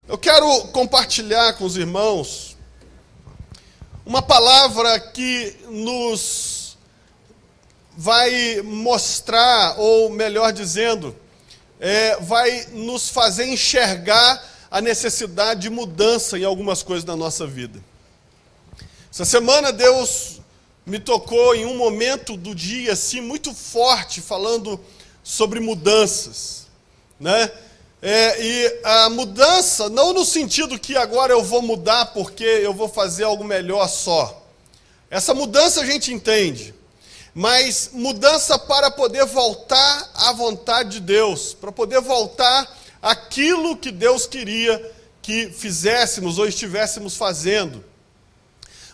Eu quero compartilhar com os irmãos uma palavra que nos vai mostrar, ou melhor dizendo, vai nos fazer enxergar a necessidade de mudança em algumas coisas da nossa vida. Essa semana Deus me tocou em um momento do dia assim muito forte, falando sobre mudanças, né? E a mudança, não no sentido que agora eu vou mudar porque eu vou fazer algo melhor só. Essa mudança a gente entende, mas mudança para poder voltar à vontade de Deus, para poder voltar àquilo que Deus queria que fizéssemos ou estivéssemos fazendo.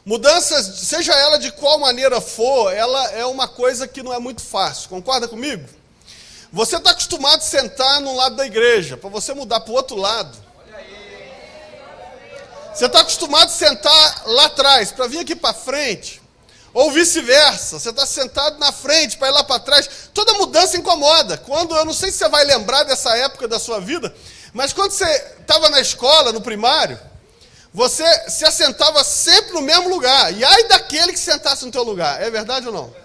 Mudanças, seja ela de qual maneira for, ela é uma coisa que não é muito fácil, concorda comigo? Você está acostumado a sentar num lado da igreja, para você mudar para o outro lado. Você está acostumado a sentar lá atrás, para vir aqui para frente. Ou vice-versa, você está sentado na frente, para ir lá para trás. Toda mudança incomoda. Eu não sei se você vai lembrar dessa época da sua vida, mas quando você estava na escola, no primário, você se assentava sempre no mesmo lugar. E ai daquele que sentasse no teu lugar. É verdade ou não?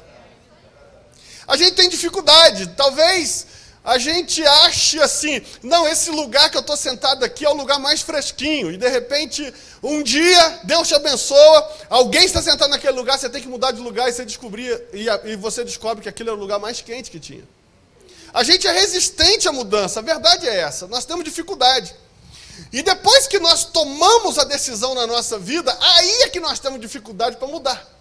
A gente tem dificuldade, talvez a gente ache assim, não, esse lugar que eu estou sentado aqui é o lugar mais fresquinho, e de repente, um dia, Deus te abençoa, alguém está sentado naquele lugar, você tem que mudar de lugar, e você descobre que aquele é o lugar mais quente que tinha. A gente é resistente à mudança, a verdade é essa, nós temos dificuldade. E depois que nós tomamos a decisão na nossa vida, aí é que nós temos dificuldade para mudar.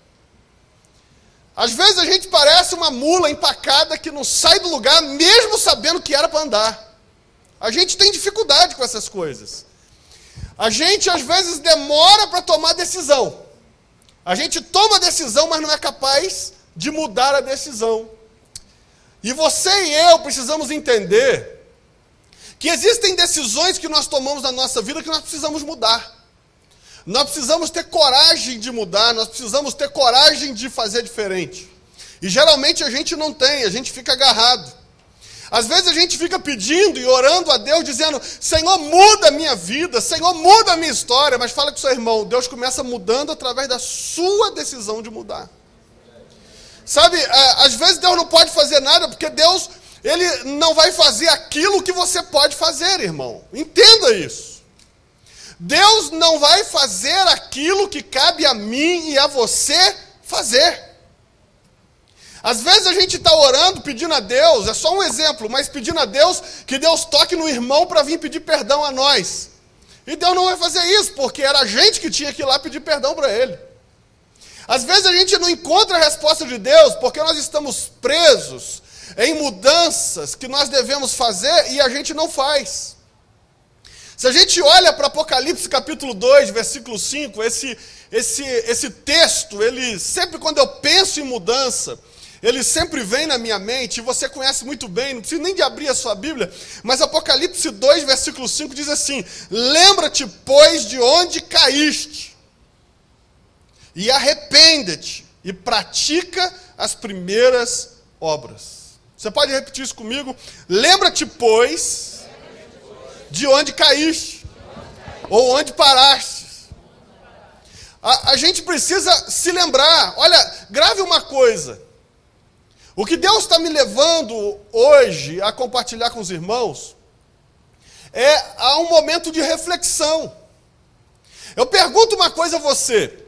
Às vezes a gente parece uma mula empacada que não sai do lugar, mesmo sabendo que era para andar. A gente tem dificuldade com essas coisas. A gente, às vezes, demora para tomar decisão. A gente toma a decisão, mas não é capaz de mudar a decisão. E você e eu precisamos entender que existem decisões que nós tomamos na nossa vida que nós precisamos mudar. Nós precisamos ter coragem de mudar, nós precisamos ter coragem de fazer diferente. E geralmente a gente não tem, a gente fica agarrado. Às vezes a gente fica pedindo e orando a Deus, dizendo, Senhor, muda a minha vida, Senhor, muda a minha história. Mas fala com o seu irmão, Deus começa mudando através da sua decisão de mudar. Sabe, às vezes Deus não pode fazer nada, porque Deus, Ele não vai fazer aquilo que você pode fazer, irmão. Entenda isso. Deus não vai fazer aquilo que cabe a mim e a você fazer. Às vezes a gente está orando, pedindo a Deus, é só um exemplo, mas pedindo a Deus que Deus toque no irmão para vir pedir perdão a nós. E Deus não vai fazer isso, porque era a gente que tinha que ir lá pedir perdão para Ele. Às vezes a gente não encontra a resposta de Deus, porque nós estamos presos em mudanças que nós devemos fazer e a gente não faz. Se a gente olha para Apocalipse capítulo 2, versículo 5, esse texto, ele sempre quando eu penso em mudança, ele sempre vem na minha mente, e você conhece muito bem, não precisa nem de abrir a sua Bíblia, mas Apocalipse 2, versículo 5 diz assim, lembra-te, pois, de onde caíste, e arrepende-te, e pratica as primeiras obras. Você pode repetir isso comigo? Lembra-te, pois, de onde caíste, ou onde paraste. A gente precisa se lembrar, olha, grave uma coisa. O que Deus está me levando hoje a compartilhar com os irmãos é um momento de reflexão. Eu pergunto uma coisa a você.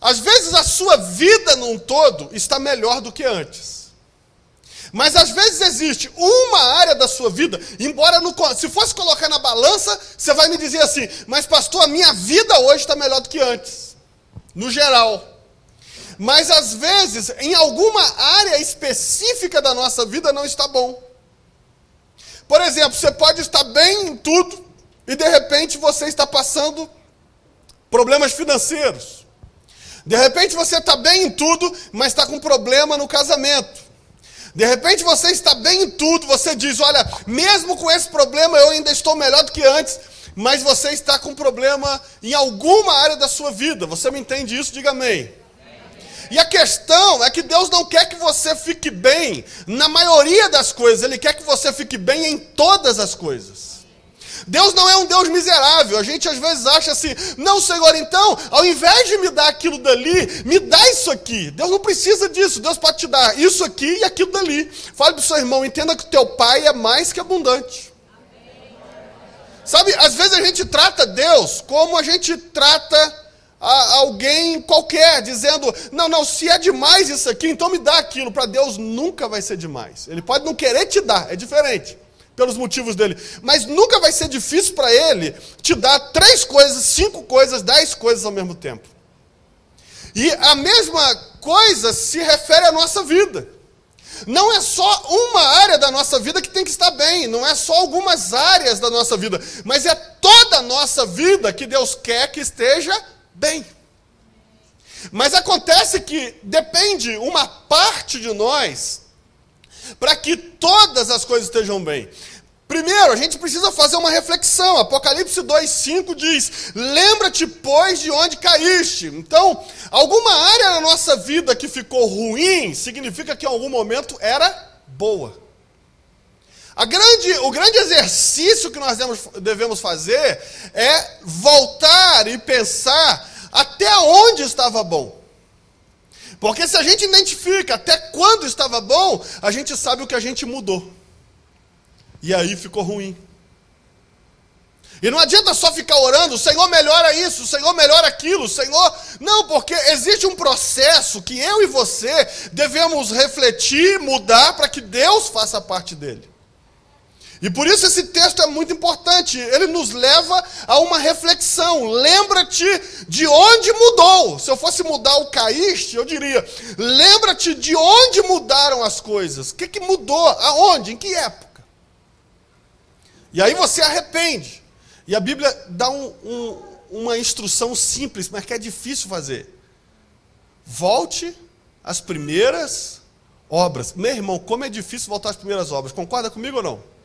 Às vezes a sua vida num todo está melhor do que antes. Mas às vezes existe uma área da sua vida, embora se fosse colocar na balança, você vai me dizer assim, mas pastor, a minha vida hoje está melhor do que antes, no geral. Mas às vezes, em alguma área específica da nossa vida não está bom. Por exemplo, você pode estar bem em tudo, e de repente você está passando problemas financeiros. De repente você está bem em tudo, mas está com problema no casamento. De repente você está bem em tudo, você diz, olha, mesmo com esse problema eu ainda estou melhor do que antes, mas você está com problema em alguma área da sua vida. Você me entende isso? Diga amém. E a questão é que Deus não quer que você fique bem na maioria das coisas, Ele quer que você fique bem em todas as coisas. Deus não é um Deus miserável. A gente às vezes acha assim, não, Senhor, então, ao invés de me dar aquilo dali, me dá isso aqui. Deus não precisa disso. Deus pode te dar isso aqui e aquilo dali. Fale para o seu irmão, entenda que o teu pai é mais que abundante. Sabe, às vezes a gente trata Deus como a gente trata alguém qualquer, dizendo, não, se é demais isso aqui, então me dá aquilo. Para Deus nunca vai ser demais. Ele pode não querer te dar, é diferente, pelos motivos dele. Mas nunca vai ser difícil para ele te dar 3 coisas, 5 coisas, 10 coisas ao mesmo tempo. E a mesma coisa se refere à nossa vida. Não é só uma área da nossa vida que tem que estar bem, não é só algumas áreas da nossa vida, mas é toda a nossa vida que Deus quer que esteja bem. Mas acontece que depende uma parte de nós para que todas as coisas estejam bem. Primeiro, a gente precisa fazer uma reflexão. Apocalipse 2:5 diz, lembra-te, pois, de onde caíste. Então, alguma área na nossa vida que ficou ruim, significa que em algum momento era boa. O grande exercício que nós devemos fazer é voltar e pensar até onde estava bom. Porque se a gente identifica até quando estava bom, a gente sabe o que a gente mudou. E aí ficou ruim. E não adianta só ficar orando, Senhor, melhora isso, Senhor, melhora aquilo, Senhor. Não, porque existe um processo que eu e você devemos refletir, mudar, para que Deus faça parte dele. E por isso esse texto é muito importante. Ele nos leva a uma reflexão. Lembra-te de onde mudou. Se eu fosse mudar o caíste, eu diria, lembra-te de onde mudaram as coisas. O que mudou? Aonde? Em que época? E aí você arrepende. E a Bíblia dá uma instrução simples, mas que é difícil fazer. Volte às primeiras obras. Meu irmão, como é difícil voltar às primeiras obras. Concorda comigo ou não?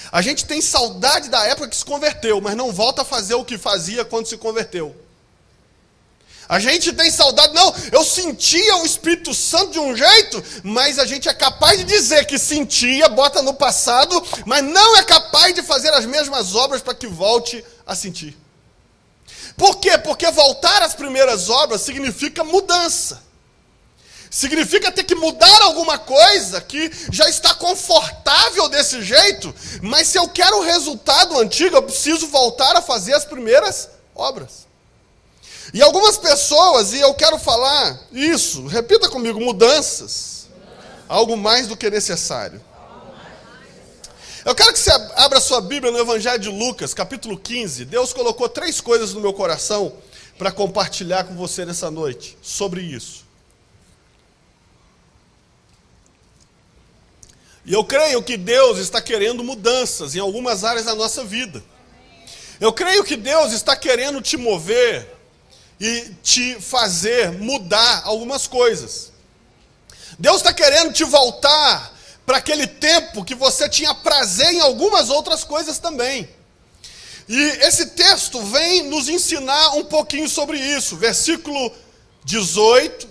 A gente tem saudade da época que se converteu, mas não volta a fazer o que fazia quando se converteu. A gente tem saudade, não, eu sentia o Espírito Santo de um jeito, mas a gente é capaz de dizer que sentia, bota no passado, mas não é capaz de fazer as mesmas obras para que volte a sentir. Por quê? Porque voltar às primeiras obras significa mudança. Significa ter que mudar alguma coisa que já está confortável desse jeito, mas se eu quero o resultado antigo, eu preciso voltar a fazer as primeiras obras. E algumas pessoas, e eu quero falar isso, repita comigo, mudanças, algo mais do que necessário. Eu quero que você abra sua Bíblia no Evangelho de Lucas, capítulo 15. Deus colocou 3 coisas no meu coração para compartilhar com você nessa noite sobre isso. E eu creio que Deus está querendo mudanças em algumas áreas da nossa vida. Eu creio que Deus está querendo te mover e te fazer mudar algumas coisas. Deus está querendo te voltar para aquele tempo que você tinha prazer em algumas outras coisas também. E esse texto vem nos ensinar um pouquinho sobre isso. Versículo 18,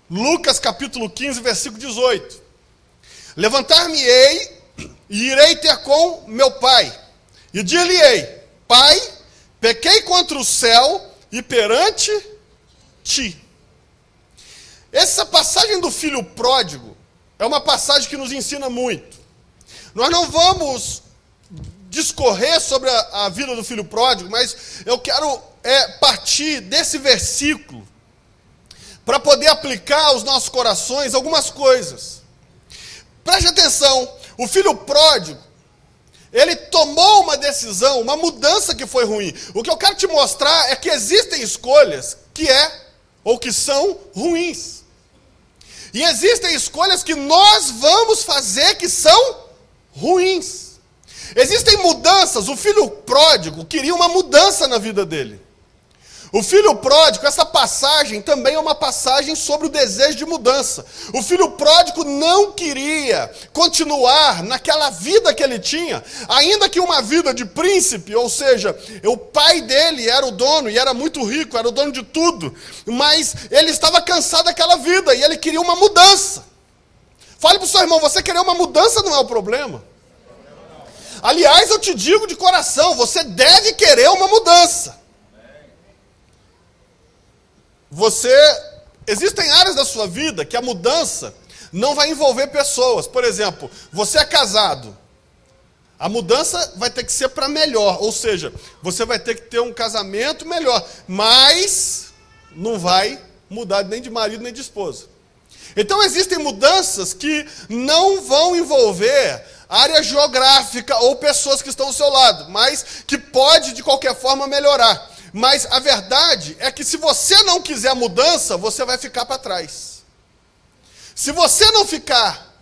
Lucas capítulo 15, versículo 18. Levantar-me-ei e irei ter com meu pai. E dir-lhe-ei, Pai, pequei contra o céu e perante ti. Essa passagem do filho pródigo é uma passagem que nos ensina muito. Nós não vamos discorrer sobre a vida do filho pródigo, mas eu quero partir desse versículo para poder aplicar aos nossos corações algumas coisas. Preste atenção, o filho pródigo, ele tomou uma decisão, uma mudança que foi ruim. O que eu quero te mostrar é que existem escolhas que são ruins. E existem escolhas que nós vamos fazer que são ruins. Existem mudanças, o filho pródigo queria uma mudança na vida dele. O filho pródigo, essa passagem também é uma passagem sobre o desejo de mudança. O filho pródigo não queria continuar naquela vida que ele tinha, ainda que uma vida de príncipe, ou seja, o pai dele era o dono e era muito rico, era o dono de tudo, mas ele estava cansado daquela vida e ele queria uma mudança. Fale para o seu irmão, você querer uma mudança não é o problema. Aliás, eu te digo de coração, você deve querer uma mudança. Existem áreas da sua vida que a mudança não vai envolver pessoas. Por exemplo, você é casado. A mudança vai ter que ser para melhor. Ou seja, você vai ter que ter um casamento melhor. Mas não vai mudar nem de marido nem de esposa. Então existem mudanças que não vão envolver área geográfica ou pessoas que estão ao seu lado, mas que pode de qualquer forma melhorar. Mas a verdade é que se você não quiser mudança, você vai ficar para trás. Se você não ficar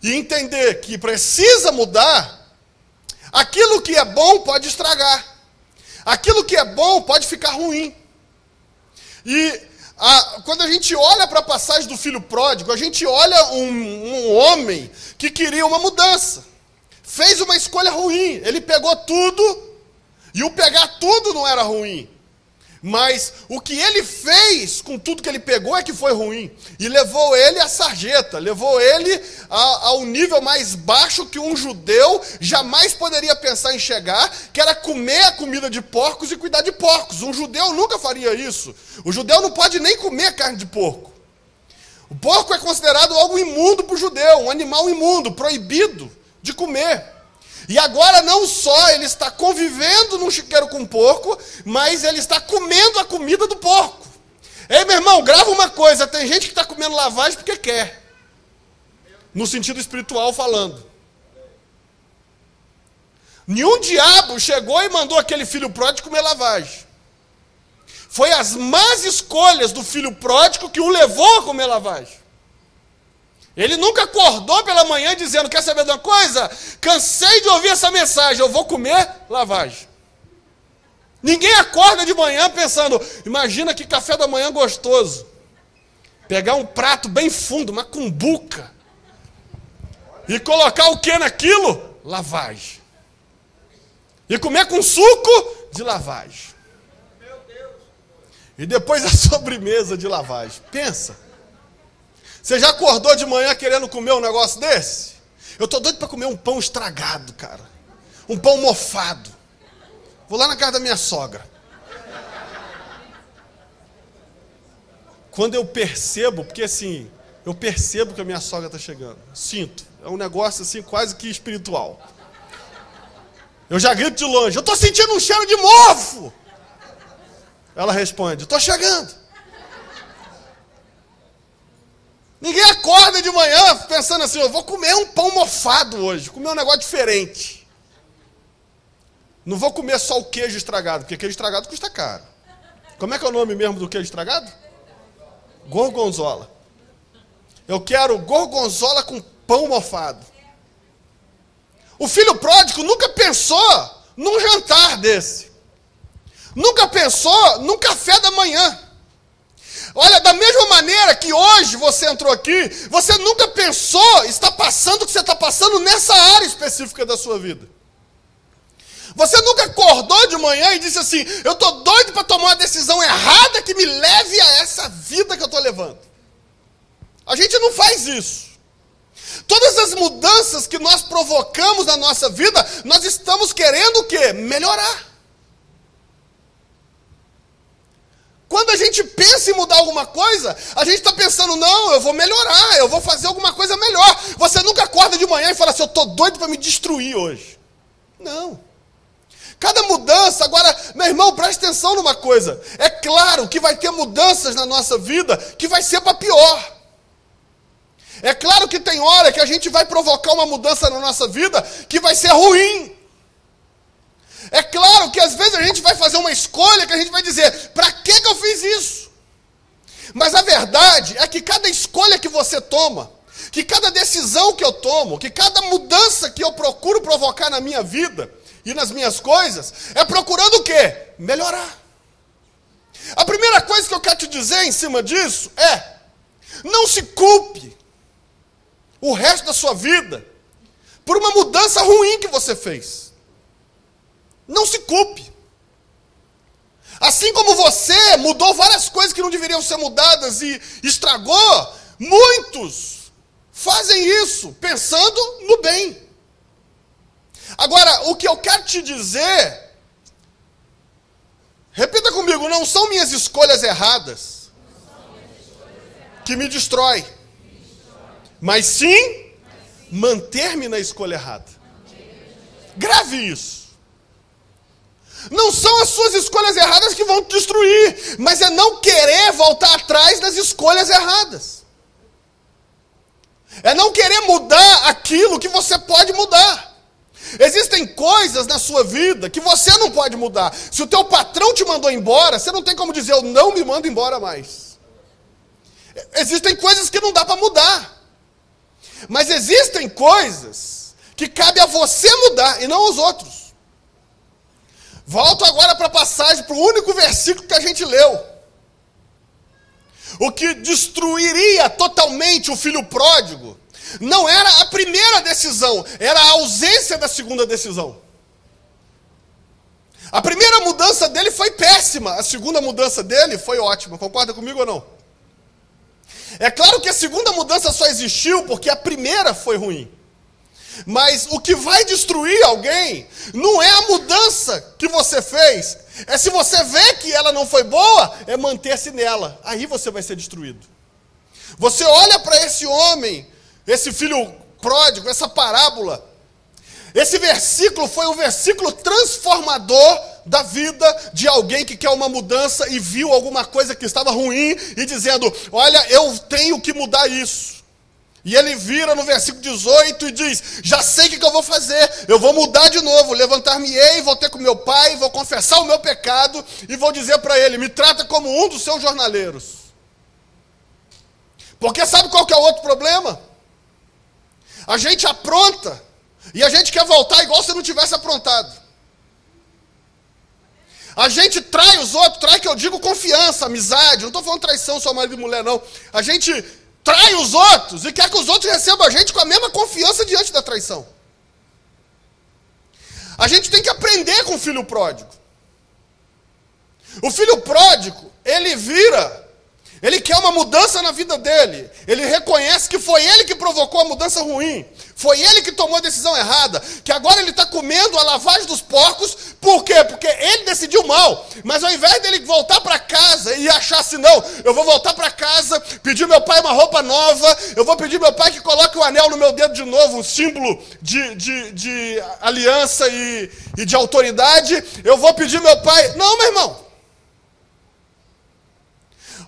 e entender que precisa mudar, aquilo que é bom pode estragar. Aquilo que é bom pode ficar ruim. E quando a gente olha para a passagem do filho pródigo, a gente olha um homem que queria uma mudança. Fez uma escolha ruim. Ele pegou tudo, e o pegar tudo não era ruim. Mas o que ele fez com tudo que ele pegou é que foi ruim. E levou ele à sarjeta, levou ele ao nível mais baixo que um judeu jamais poderia pensar em chegar, que era comer a comida de porcos e cuidar de porcos. Um judeu nunca faria isso. O judeu não pode nem comer carne de porco. O porco é considerado algo imundo para o judeu, um animal imundo, proibido de comer. E agora não só ele está convivendo num chiqueiro com porco, mas ele está comendo a comida do porco. Ei, meu irmão, grava uma coisa, tem gente que está comendo lavagem porque quer. No sentido espiritual falando. Nenhum diabo chegou e mandou aquele filho pródigo comer lavagem. Foi as más escolhas do filho pródigo que o levou a comer lavagem. Ele nunca acordou pela manhã dizendo, quer saber de uma coisa? Cansei de ouvir essa mensagem, eu vou comer lavagem. Ninguém acorda de manhã pensando, imagina que café da manhã gostoso. Pegar um prato bem fundo, uma cumbuca, e colocar o que naquilo? Lavagem. E comer com suco de lavagem. E depois a sobremesa de lavagem. Pensa. Você já acordou de manhã querendo comer um negócio desse? Eu estou doido para comer um pão estragado, cara. Um pão mofado. Vou lá na casa da minha sogra. Quando eu percebo, porque assim, eu percebo que a minha sogra está chegando. Sinto. É um negócio assim quase que espiritual. Eu já grito de longe, eu estou sentindo um cheiro de mofo. Ela responde, estou chegando. Ninguém acorda de manhã pensando assim, eu vou comer um pão mofado hoje, comer um negócio diferente. Não vou comer só o queijo estragado, porque queijo estragado custa caro. Como é que é o nome mesmo do queijo estragado? Gorgonzola. Eu quero gorgonzola com pão mofado. O filho pródigo nunca pensou num jantar desse. Nunca pensou num café da manhã. Olha, da mesma maneira que hoje você entrou aqui, você nunca pensou estar passando o que você está passando nessa área específica da sua vida. Você nunca acordou de manhã e disse assim, eu estou doido para tomar uma decisão errada que me leve a essa vida que eu estou levando. A gente não faz isso. Todas as mudanças que nós provocamos na nossa vida, nós estamos querendo o quê? Melhorar. Quando a gente pensa em mudar alguma coisa, a gente está pensando, não, eu vou melhorar, eu vou fazer alguma coisa melhor. Você nunca acorda de manhã e fala assim, eu estou doido para me destruir hoje. Não. Cada mudança, agora, meu irmão, preste atenção numa coisa. É claro que vai ter mudanças na nossa vida que vai ser para pior. É claro que tem hora que a gente vai provocar uma mudança na nossa vida que vai ser ruim. É claro que às vezes a gente vai fazer uma escolha que a gente vai dizer, para que eu fiz isso? Mas a verdade é que cada escolha que você toma, que cada decisão que eu tomo, que cada mudança que eu procuro provocar na minha vida e nas minhas coisas, é procurando o quê? Melhorar. A primeira coisa que eu quero te dizer em cima disso é, não se culpe o resto da sua vida por uma mudança ruim que você fez. Não se culpe. Assim como você mudou várias coisas que não deveriam ser mudadas e estragou, muitos fazem isso pensando no bem. Agora, o que eu quero te dizer, repita comigo, não são minhas escolhas erradas que me destrói, mas sim manter-me na escolha errada. Grave isso. Não são as suas escolhas erradas que vão te destruir, mas é não querer voltar atrás das escolhas erradas. É não querer mudar aquilo que você pode mudar. Existem coisas na sua vida que você não pode mudar. Se o teu patrão te mandou embora, você não tem como dizer, eu não me mando embora mais. Existem coisas que não dá para mudar. Mas existem coisas que cabe a você mudar e não aos outros. Volto agora para a passagem, para o único versículo que a gente leu. O que destruiria totalmente o filho pródigo não era a primeira decisão, era a ausência da segunda decisão. A primeira mudança dele foi péssima, a segunda mudança dele foi ótima. Concorda comigo ou não? É claro que a segunda mudança só existiu porque a primeira foi ruim. Mas o que vai destruir alguém não é a mudança que você fez. É se você vê que ela não foi boa, é manter-se nela. Aí você vai ser destruído. Você olha para esse homem, esse filho pródigo, essa parábola. Esse versículo foi um versículo transformador da vida de alguém que quer uma mudança e viu alguma coisa que estava ruim e dizendo, olha, eu tenho que mudar isso. E ele vira no versículo 18 e diz, já sei o que eu vou fazer, eu vou mudar de novo, levantar-me-ei, vou ter com meu pai, vou confessar o meu pecado e vou dizer para ele, me trata como um dos seus jornaleiros. Porque sabe qual que é o outro problema? A gente apronta e a gente quer voltar igual se não tivesse aprontado. A gente trai os outros, trai que eu digo confiança, amizade, não estou falando traição só marido e mulher não. A gente trai os outros e quer que os outros recebam a gente com a mesma confiança diante da traição. A gente tem que aprender com o filho pródigo. O filho pródigo, ele vira, ele quer uma mudança na vida dele. Ele reconhece que foi ele que provocou a mudança ruim. Foi ele que tomou a decisão errada. Que agora ele está comendo a lavagem dos porcos. Por quê? Porque ele decidiu mal. Mas ao invés dele voltar para casa e achar assim, não, eu vou voltar para casa, pedir meu pai uma roupa nova, eu vou pedir meu pai que coloque o anel no meu dedo de novo, um símbolo de aliança e de autoridade. Eu vou pedir meu pai... Não, meu irmão.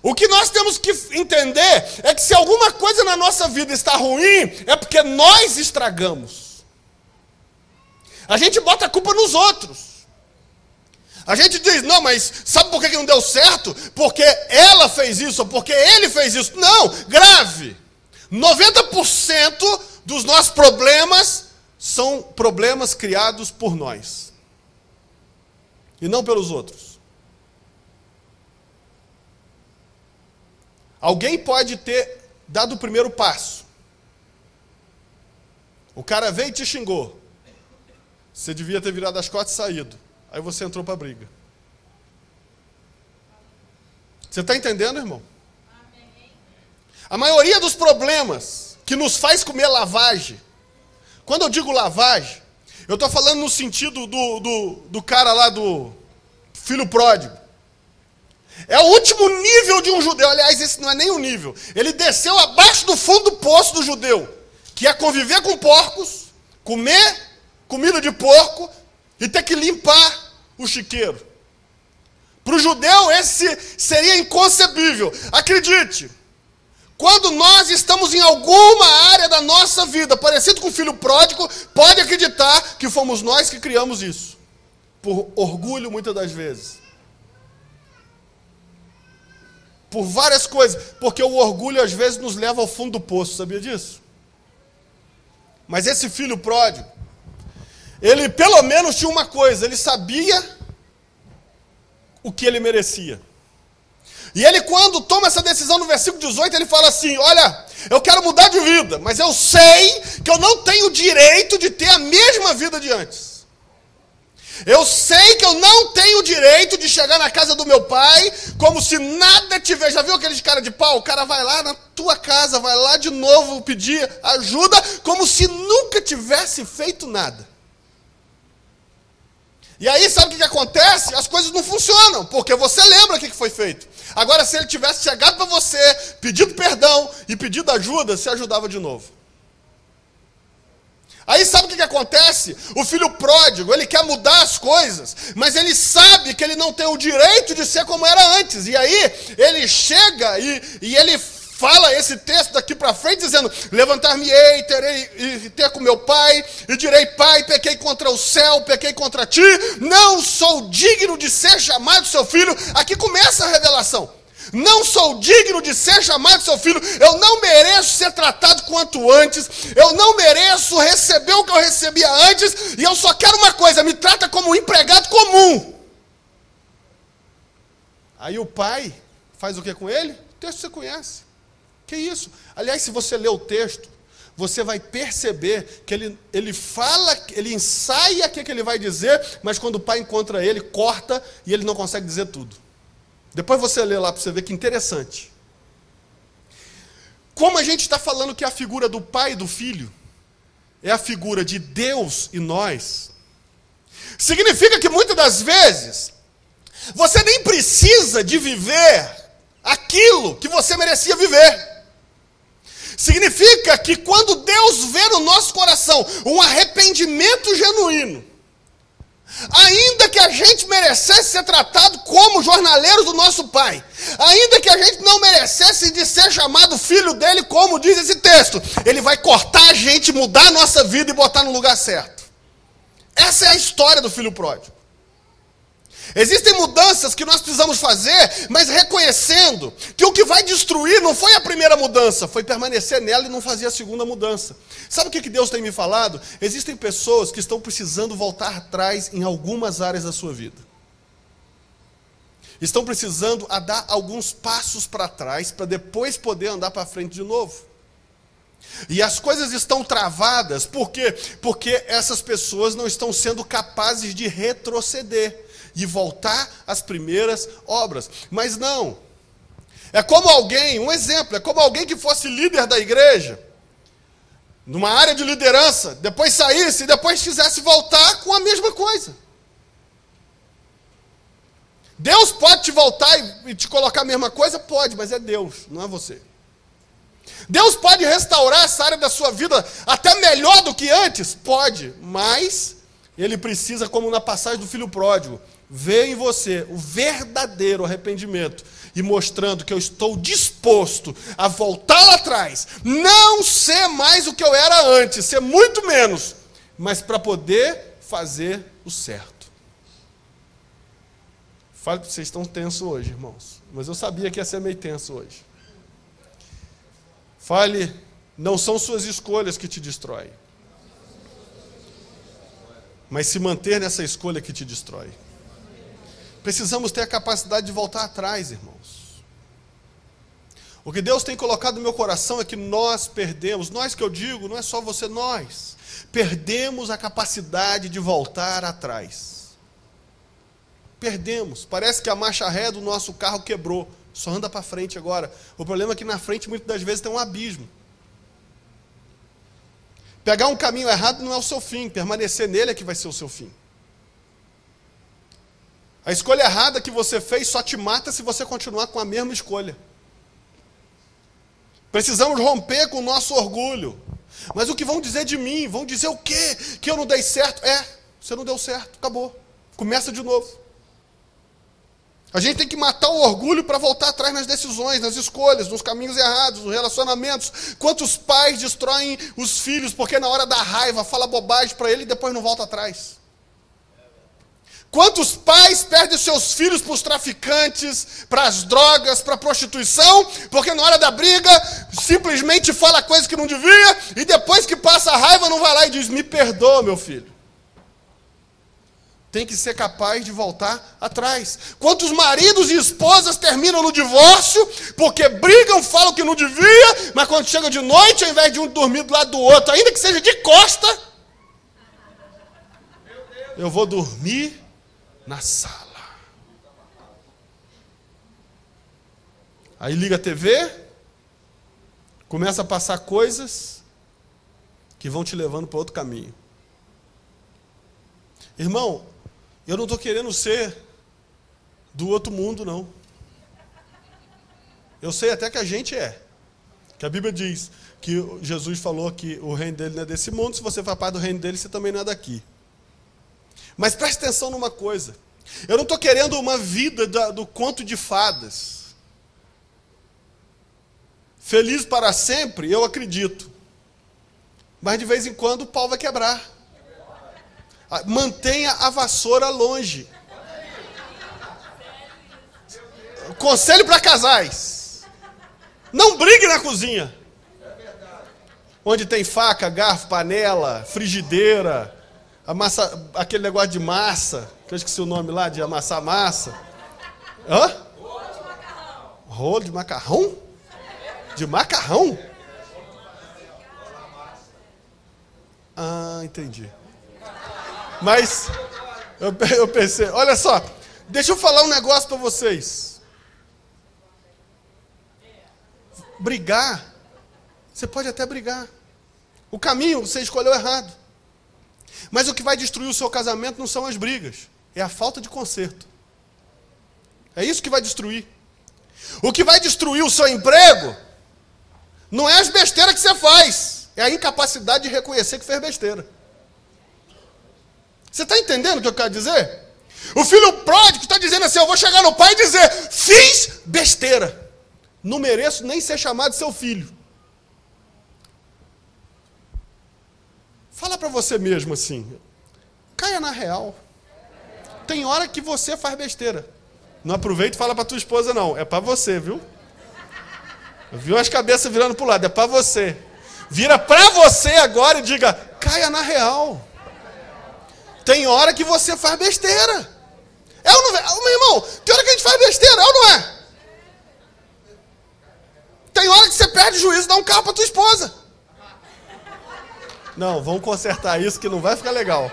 O que nós temos que entender é que se alguma coisa na nossa vida está ruim, é porque nós estragamos. A gente bota a culpa nos outros. A gente diz, não, mas sabe por que não deu certo? Porque ela fez isso, ou porque ele fez isso. Não, grave. 90% dos nossos problemas são problemas criados por nós. E não pelos outros. Alguém pode ter dado o primeiro passo. O cara veio e te xingou. Você devia ter virado as costas e saído. Aí você entrou para a briga. Você está entendendo, irmão? A maioria dos problemas que nos faz comer lavagem, quando eu digo lavagem, eu estou falando no sentido do cara lá do filho pródigo. É o último nível de um judeu. Aliás, esse não é nem o nível. Ele desceu abaixo do fundo do poço do judeu, que é conviver com porcos, comer comida de porco e ter que limpar o chiqueiro. Para o judeu, esse seria inconcebível. Acredite, quando nós estamos em alguma área da nossa vida, parecido com o filho pródigo, pode acreditar que fomos nós que criamos isso. Por orgulho, muitas das vezes. Por várias coisas, porque o orgulho às vezes nos leva ao fundo do poço, sabia disso? Mas esse filho pródigo, ele pelo menos tinha uma coisa, ele sabia o que ele merecia. E ele quando toma essa decisão no versículo 18, ele fala assim, olha, eu quero mudar de vida, mas eu sei que eu não tenho o direito de ter a mesma vida de antes. Eu sei que eu não tenho o direito de chegar na casa do meu pai como se nada tivesse. Já viu aqueles cara de pau? O cara vai lá na tua casa, vai lá de novo pedir ajuda como se nunca tivesse feito nada. E aí, sabe o que acontece? As coisas não funcionam, porque você lembra o que foi feito. Agora, se ele tivesse chegado para você, pedido perdão e pedido ajuda, você ajudava de novo. Aí sabe o que acontece? O filho pródigo, ele quer mudar as coisas, mas ele sabe que ele não tem o direito de ser como era antes. E aí, ele chega e ele fala esse texto daqui para frente, dizendo: levantar-me-ei, terei ter com meu pai, e direi: pai, pequei contra o céu, pequei contra ti, não sou digno de ser chamado seu filho. Aqui começa a revelação. Não sou digno de ser chamado seu filho, eu não mereço ser tratado quanto antes, eu não mereço receber o que eu recebia antes, e eu só quero uma coisa: me trata como um empregado comum. Aí o pai faz o que com ele? O texto você conhece. Que isso? Aliás, se você ler o texto, você vai perceber que ele fala, ele ensaia o que ele vai dizer, mas quando o pai encontra ele, corta e ele não consegue dizer tudo. Depois você lê lá para você ver que interessante. Como a gente está falando que a figura do pai e do filho é a figura de Deus e nós, significa que muitas das vezes você nem precisa de viver aquilo que você merecia viver. Significa que quando Deus vê no nosso coração um arrependimento genuíno, ainda que a gente merecesse ser tratado como jornaleiros do nosso pai, ainda que a gente não merecesse de ser chamado filho dele, como diz esse texto, ele vai cortar a gente, mudar a nossa vida e botar no lugar certo. Essa é a história do filho pródigo. Existem mudanças que nós precisamos fazer, mas reconhecendo que o que vai destruir não foi a primeira mudança, foi permanecer nela e não fazer a segunda mudança. Sabe o que Deus tem me falado? Existem pessoas que estão precisando voltar atrás em algumas áreas da sua vida. Estão precisando dar alguns passos para trás, para depois poder andar para frente de novo. E as coisas estão travadas, por quê? Porque essas pessoas não estão sendo capazes de retroceder e voltar às primeiras obras. Mas não. É como alguém, um exemplo, é como alguém que fosse líder da igreja, numa área de liderança, depois saísse e depois quisesse voltar com a mesma coisa. Deus pode te voltar e te colocar a mesma coisa? Pode, mas é Deus, não é você. Deus pode restaurar essa área da sua vida até melhor do que antes? Pode, mas Ele precisa, como na passagem do filho pródigo, ver em você o verdadeiro arrependimento e mostrando que eu estou disposto a voltar lá atrás, não ser mais o que eu era antes, ser muito menos, mas para poder fazer o certo. Fale que vocês estão tensos hoje, irmãos, mas eu sabia que ia ser meio tenso hoje. Fale, não são suas escolhas que te destroem, mas se manter nessa escolha que te destrói. Precisamos ter a capacidade de voltar atrás, irmãos. O que Deus tem colocado no meu coração é que nós perdemos, nós que eu digo, não é só você, nós perdemos a capacidade de voltar atrás. Perdemos. Parece que a marcha ré do nosso carro quebrou, só anda para frente agora. O problema é que na frente muitas das vezes tem um abismo. Pegar um caminho errado não é o seu fim, permanecer nele é que vai ser o seu fim. A escolha errada que você fez só te mata se você continuar com a mesma escolha. Precisamos romper com o nosso orgulho. Mas o que vão dizer de mim? Vão dizer o quê? Que eu não dei certo? Você não deu certo, acabou. Começa de novo. A gente tem que matar o orgulho para voltar atrás nas decisões, nas escolhas, nos caminhos errados, nos relacionamentos. Quantos pais destroem os filhos porque na hora da raiva fala bobagem para ele e depois não volta atrás? Quantos pais perdem seus filhos para os traficantes, para as drogas, para a prostituição, porque na hora da briga simplesmente fala coisa que não devia e depois que passa a raiva não vai lá e diz: me perdoa, meu filho. Tem que ser capaz de voltar atrás. Quantos maridos e esposas terminam no divórcio porque brigam, falam que não devia, mas quando chega de noite, ao invés de um dormir do lado do outro, ainda que seja de costa, eu vou dormir na sala. Aí liga a TV, começa a passar coisas que vão te levando para outro caminho. Irmão, Eu não estou querendo ser do outro mundo, não. Eu sei até que a gente é. Que a Bíblia diz que Jesus falou que o reino dele não é desse mundo. Se você faz parte do reino dele, você também não é daqui. Mas preste atenção numa coisa. Eu não estou querendo uma vida do conto de fadas. Feliz para sempre, eu acredito. Mas de vez em quando o pau vai quebrar. Mantenha a vassoura longe. Conselho para casais. Não brigue na cozinha. Onde tem faca, garfo, panela, frigideira, aquele negócio de massa, que eu esqueci o nome lá, de amassar massa. Hã? Rolo de macarrão. Rolo de macarrão? De macarrão? Ah, entendi. Mas eu pensei, olha só, deixa eu falar um negócio para vocês. Brigar, você pode até brigar. O caminho você escolheu errado. Mas o que vai destruir o seu casamento não são as brigas, é a falta de conserto. É isso que vai destruir. O que vai destruir o seu emprego não é as besteiras que você faz, é a incapacidade de reconhecer que fez besteira. Você está entendendo o que eu quero dizer? O filho pródigo está dizendo assim, eu vou chegar no pai e dizer, fiz besteira. Não mereço nem ser chamado seu filho. Fala para você mesmo assim, caia na real. Tem hora que você faz besteira. Não aproveita e fala para tua esposa não, é para você, viu? Viu as cabeças virando para o lado, é para você. Vira para você agora e diga, caia na real. Tem hora que você faz besteira. É ou não é? Meu irmão, tem hora que a gente faz besteira, é ou não é? Tem hora que você perde o juízo e dá um carro para tua esposa. Não, vamos consertar isso que não vai ficar legal.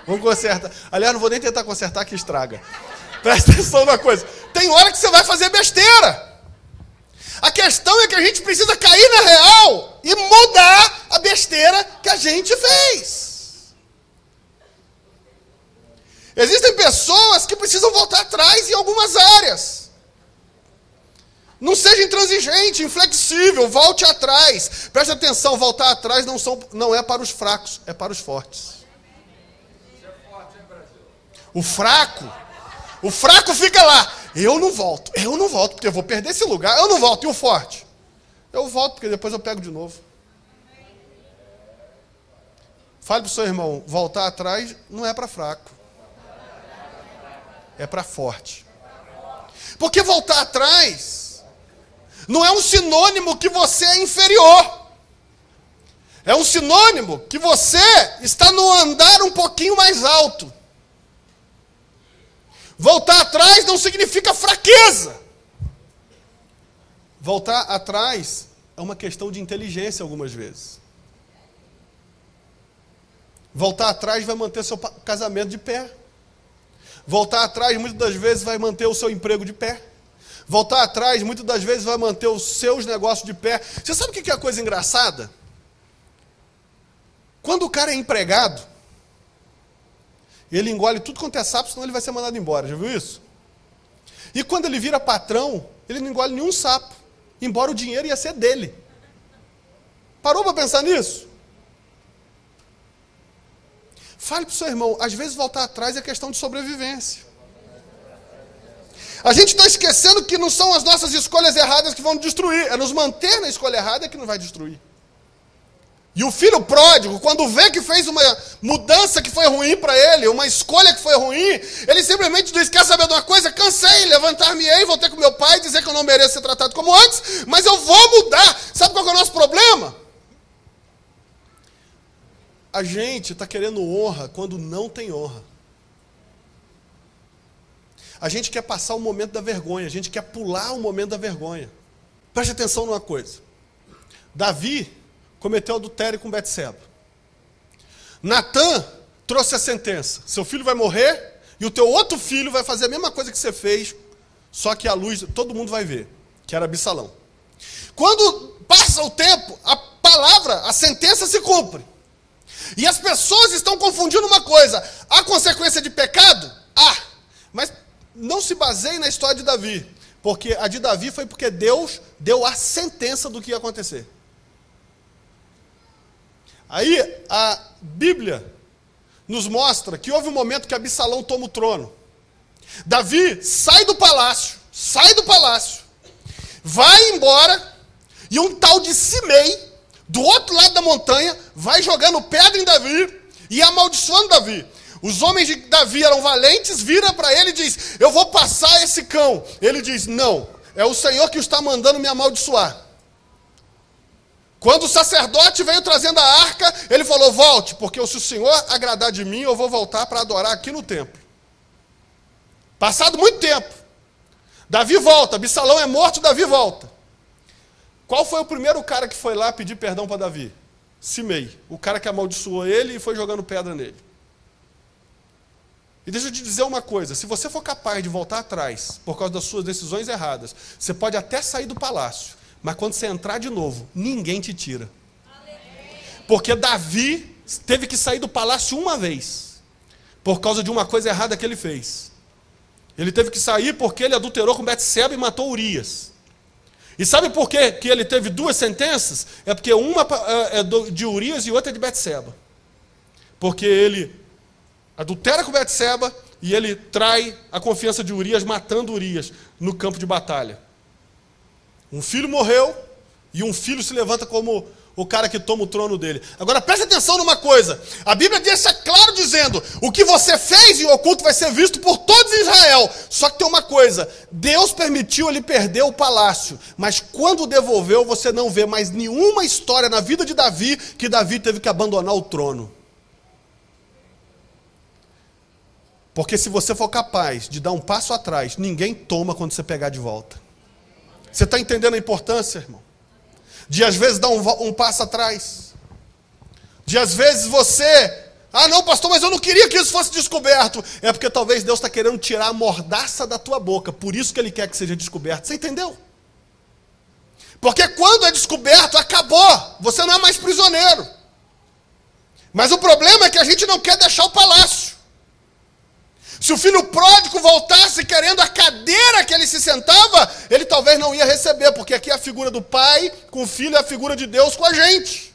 Vamos consertar. Aliás, não vou nem tentar consertar que estraga. Presta atenção numa coisa. Tem hora que você vai fazer besteira. A questão é que a gente precisa cair na real e mudar a besteira que a gente fez. Existem pessoas que precisam voltar atrás em algumas áreas. Não seja intransigente, inflexível, volte atrás. Preste atenção, voltar atrás não é para os fracos, é para os fortes. O fraco fica lá. Eu não volto, porque eu vou perder esse lugar. Eu não volto. E o forte? Eu volto, porque depois eu pego de novo. Fale para o seu irmão, voltar atrás não é para fraco. É para forte. Porque voltar atrás não é um sinônimo que você é inferior. É um sinônimo que você está no andar um pouquinho mais alto. Voltar atrás não significa fraqueza. Voltar atrás é uma questão de inteligência algumas vezes. Voltar atrás vai manter seu casamento de pé. Voltar atrás muitas das vezes vai manter o seu emprego de pé. Voltar atrás muitas das vezes vai manter os seus negócios de pé. Você sabe o que é a coisa engraçada? Quando o cara é empregado, ele engole tudo quanto é sapo, senão ele vai ser mandado embora. Já viu isso? E quando ele vira patrão, ele não engole nenhum sapo, embora o dinheiro ia ser dele. Parou para pensar nisso? Fale para o seu irmão, às vezes voltar atrás é questão de sobrevivência. A gente está esquecendo que não são as nossas escolhas erradas que vão destruir, é nos manter na escolha errada que não vai destruir. E o filho pródigo, quando vê que fez uma mudança que foi ruim para ele, uma escolha que foi ruim, ele simplesmente diz, quer saber de uma coisa? Cansei, levantar-me-ei, voltei com meu pai, dizer que eu não mereço ser tratado como antes, mas eu vou mudar. Sabe qual é o nosso problema? A gente está querendo honra quando não tem honra. A gente quer passar o momento da vergonha, a gente quer pular o momento da vergonha. Preste atenção numa coisa. Davi cometeu adultério com Betseba. Natã trouxe a sentença. Seu filho vai morrer e o teu outro filho vai fazer a mesma coisa que você fez, só que a luz, todo mundo vai ver, que era Absalão. Quando passa o tempo, a palavra, a sentença se cumpre. E as pessoas estão confundindo uma coisa. Há consequência de pecado? Há. Mas não se baseie na história de Davi. Porque a de Davi foi porque Deus deu a sentença do que ia acontecer. Aí a Bíblia nos mostra que houve um momento que Absalão toma o trono. Davi sai do palácio, vai embora, e um tal de Simei, do outro lado da montanha, vai jogando pedra em Davi e amaldiçoando Davi. Os homens de Davi eram valentes, vira para ele e diz: eu vou passar esse cão. Ele diz: não, é o Senhor que está mandando me amaldiçoar. Quando o sacerdote veio trazendo a arca, ele falou: volte, porque se o Senhor agradar de mim, eu vou voltar para adorar aqui no templo. Passado muito tempo, Davi volta, Absalão é morto, Davi volta. Qual foi o primeiro cara que foi lá pedir perdão para Davi? Simei, o cara que amaldiçoou ele e foi jogando pedra nele. E deixa eu te dizer uma coisa, se você for capaz de voltar atrás, por causa das suas decisões erradas, você pode até sair do palácio, mas quando você entrar de novo, ninguém te tira. Porque Davi teve que sair do palácio uma vez, por causa de uma coisa errada que ele fez. Ele teve que sair porque ele adulterou com Betseba e matou Urias. E sabe por quê que ele teve duas sentenças? É porque uma é de Urias e outra é de Betseba. Porque ele adultera com Betseba e ele trai a confiança de Urias, matando Urias no campo de batalha. Um filho morreu e um filho se levanta como o cara que toma o trono dele. Agora preste atenção numa coisa. A Bíblia deixa claro dizendo: o que você fez em oculto vai ser visto por todos em Israel. Só que tem uma coisa: Deus permitiu ele perder o palácio, mas quando devolveu, você não vê mais nenhuma história na vida de Davi que Davi teve que abandonar o trono. Porque se você for capaz de dar um passo atrás, ninguém toma quando você pegar de volta. Você está entendendo a importância, irmão? De às vezes dar um passo atrás. De às vezes você... ah não, pastor, mas eu não queria que isso fosse descoberto. É porque talvez Deus está querendo tirar a mordaça da tua boca. Por isso que Ele quer que seja descoberto. Você entendeu? Porque quando é descoberto, acabou. Você não é mais prisioneiro. Mas o problema é que a gente não quer deixar o palácio. Se o filho pródigo voltasse querendo a cadeira que ele se sentava, ele talvez não ia receber, porque aqui é a figura do pai com o filho, é a figura de Deus com a gente.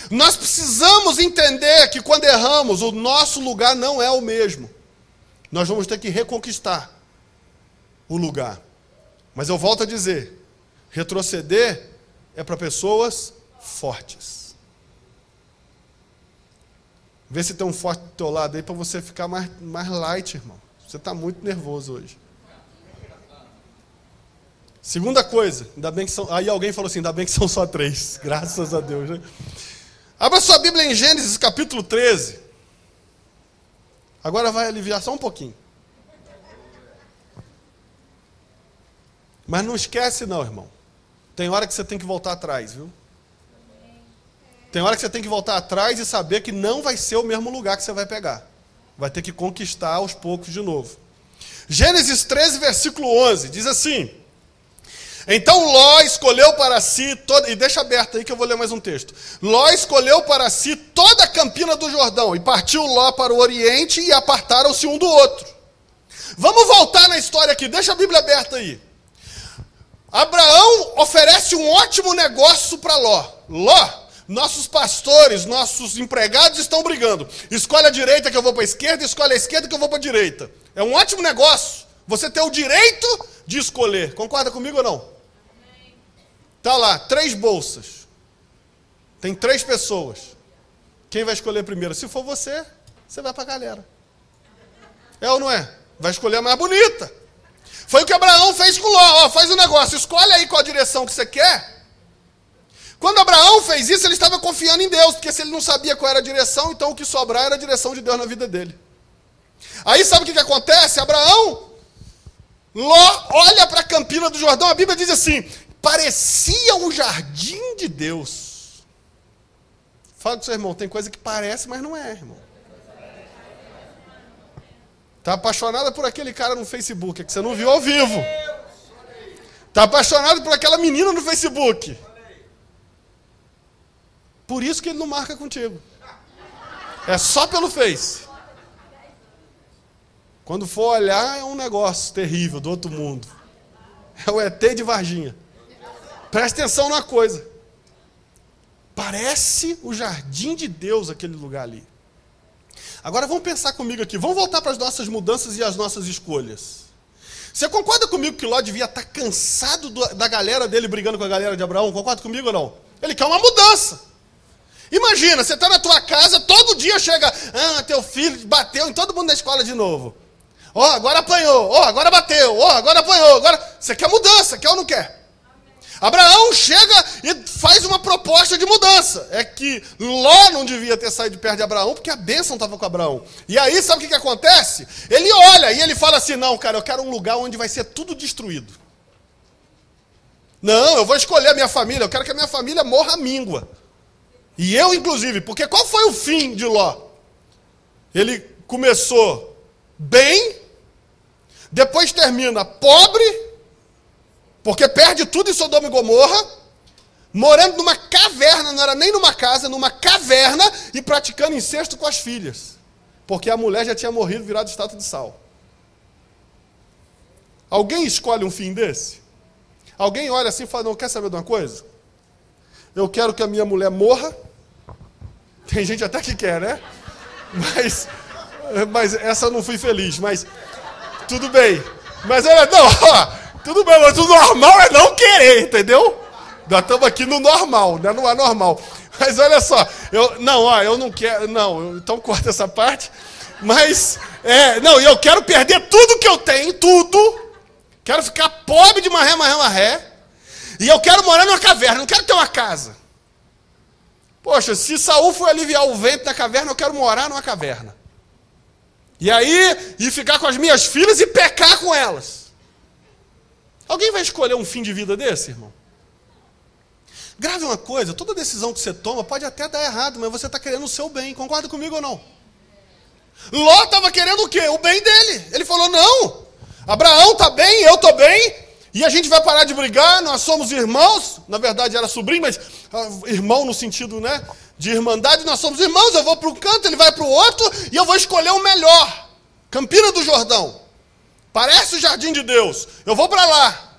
Nós precisamos entender que quando erramos, o nosso lugar não é o mesmo. Nós vamos ter que reconquistar o lugar. Mas eu volto a dizer, retroceder é para pessoas fortes. Vê se tem um forte do teu lado aí para você ficar mais light, irmão. Você está muito nervoso hoje. Segunda coisa, ainda bem que são... aí alguém falou assim, ainda bem que são só 3. Graças a Deus. Né? Abra sua Bíblia em Gênesis capítulo 13. Agora vai aliviar só um pouquinho. Mas não esquece não, irmão. Tem hora que você tem que voltar atrás, viu? Tem hora que você tem que voltar atrás e saber que não vai ser o mesmo lugar que você vai pegar. Vai ter que conquistar aos poucos de novo. Gênesis 13, versículo 11, diz assim: então Ló escolheu para si, e deixa aberto aí que eu vou ler mais um texto. Ló escolheu para si toda a campina do Jordão, e partiu Ló para o oriente, e apartaram-se um do outro. Vamos voltar na história aqui, deixa a Bíblia aberta aí. Abraão oferece um ótimo negócio para Ló. Ló, nossos pastores, nossos empregados estão brigando. Escolhe a direita que eu vou para a esquerda, escolhe a esquerda que eu vou para a direita. É um ótimo negócio. Você tem o direito de escolher. Concorda comigo ou não? Está lá, 3 bolsas. Tem 3 pessoas. Quem vai escolher primeiro? Se for você, você vai para a galera. É ou não é? Vai escolher a mais bonita. Foi o que Abraão fez com Ló. Ó, faz um negócio, escolhe aí qual a direção que você quer. Quando Abraão fez isso, ele estava confiando em Deus, porque se ele não sabia qual era a direção, então o que sobrar era a direção de Deus na vida dele. Aí sabe o que acontece? Ló olha para a campina do Jordão, a Bíblia diz assim, parecia um jardim de Deus. Fala com o seu irmão, tem coisa que parece, mas não é, irmão. Está apaixonada por aquele cara no Facebook, é que você não viu ao vivo. Está apaixonado por aquela menina no Facebook. Por isso que ele não marca contigo. É só pelo Face. Quando for olhar, é um negócio terrível, do outro mundo. É o ET de Varginha. Presta atenção numa coisa. Parece o jardim de Deus, aquele lugar ali. Agora vamos pensar comigo aqui. Vamos voltar para as nossas mudanças e as nossas escolhas. Você concorda comigo que Ló devia estar cansado da galera dele brigando com a galera de Abraão? Concorda comigo ou não? Ele quer uma mudança. Imagina, você está na tua casa, todo dia chega, teu filho bateu em todo mundo da escola de novo. Agora apanhou, agora bateu, agora apanhou, agora... Você quer mudança, quer ou não quer? Abraão chega e faz uma proposta de mudança. É que Ló não devia ter saído de perto de Abraão, porque a bênção estava com Abraão. E aí, sabe o que acontece? Ele olha e ele fala assim, não, cara, eu quero um lugar onde vai ser tudo destruído. Não, eu vou escolher a minha família, eu quero que a minha família morra à míngua. E eu, inclusive, porque qual foi o fim de Ló? Ele começou bem, depois termina pobre, porque perde tudo em Sodoma e Gomorra, morando numa caverna, não era nem numa casa, numa caverna, e praticando incesto com as filhas. Porque a mulher já tinha morrido, virado estátua de sal. Alguém escolhe um fim desse? Alguém olha assim e fala, não, quer saber de uma coisa? Eu quero que a minha mulher morra. Tem gente até que quer, né? Mas essa eu não fui feliz, mas tudo bem. Mas olha, não, tudo bem, mas o normal é não querer, entendeu? Nós estamos aqui no normal, né? Não é normal. Mas olha só, eu não quero, não, então corta essa parte. Mas, eu quero perder tudo que eu tenho, tudo. Quero ficar pobre de marré. E eu quero morar numa caverna, não quero ter uma casa. Poxa, se Saul foi aliviar o vento da caverna, eu quero morar numa caverna. E aí, ficar com as minhas filhas e pecar com elas. Alguém vai escolher um fim de vida desse, irmão? Grave uma coisa, toda decisão que você toma pode até dar errado, mas você está querendo o seu bem, concorda comigo ou não? Ló estava querendo o quê? O bem dele. Ele falou, não, Abraão está bem, eu estou bem, e a gente vai parar de brigar, nós somos irmãos, na verdade era sobrinho, mas irmão no sentido, né, de irmandade, nós somos irmãos, eu vou para um canto, ele vai para o outro, e eu vou escolher o melhor, Campina do Jordão, parece o jardim de Deus, eu vou para lá.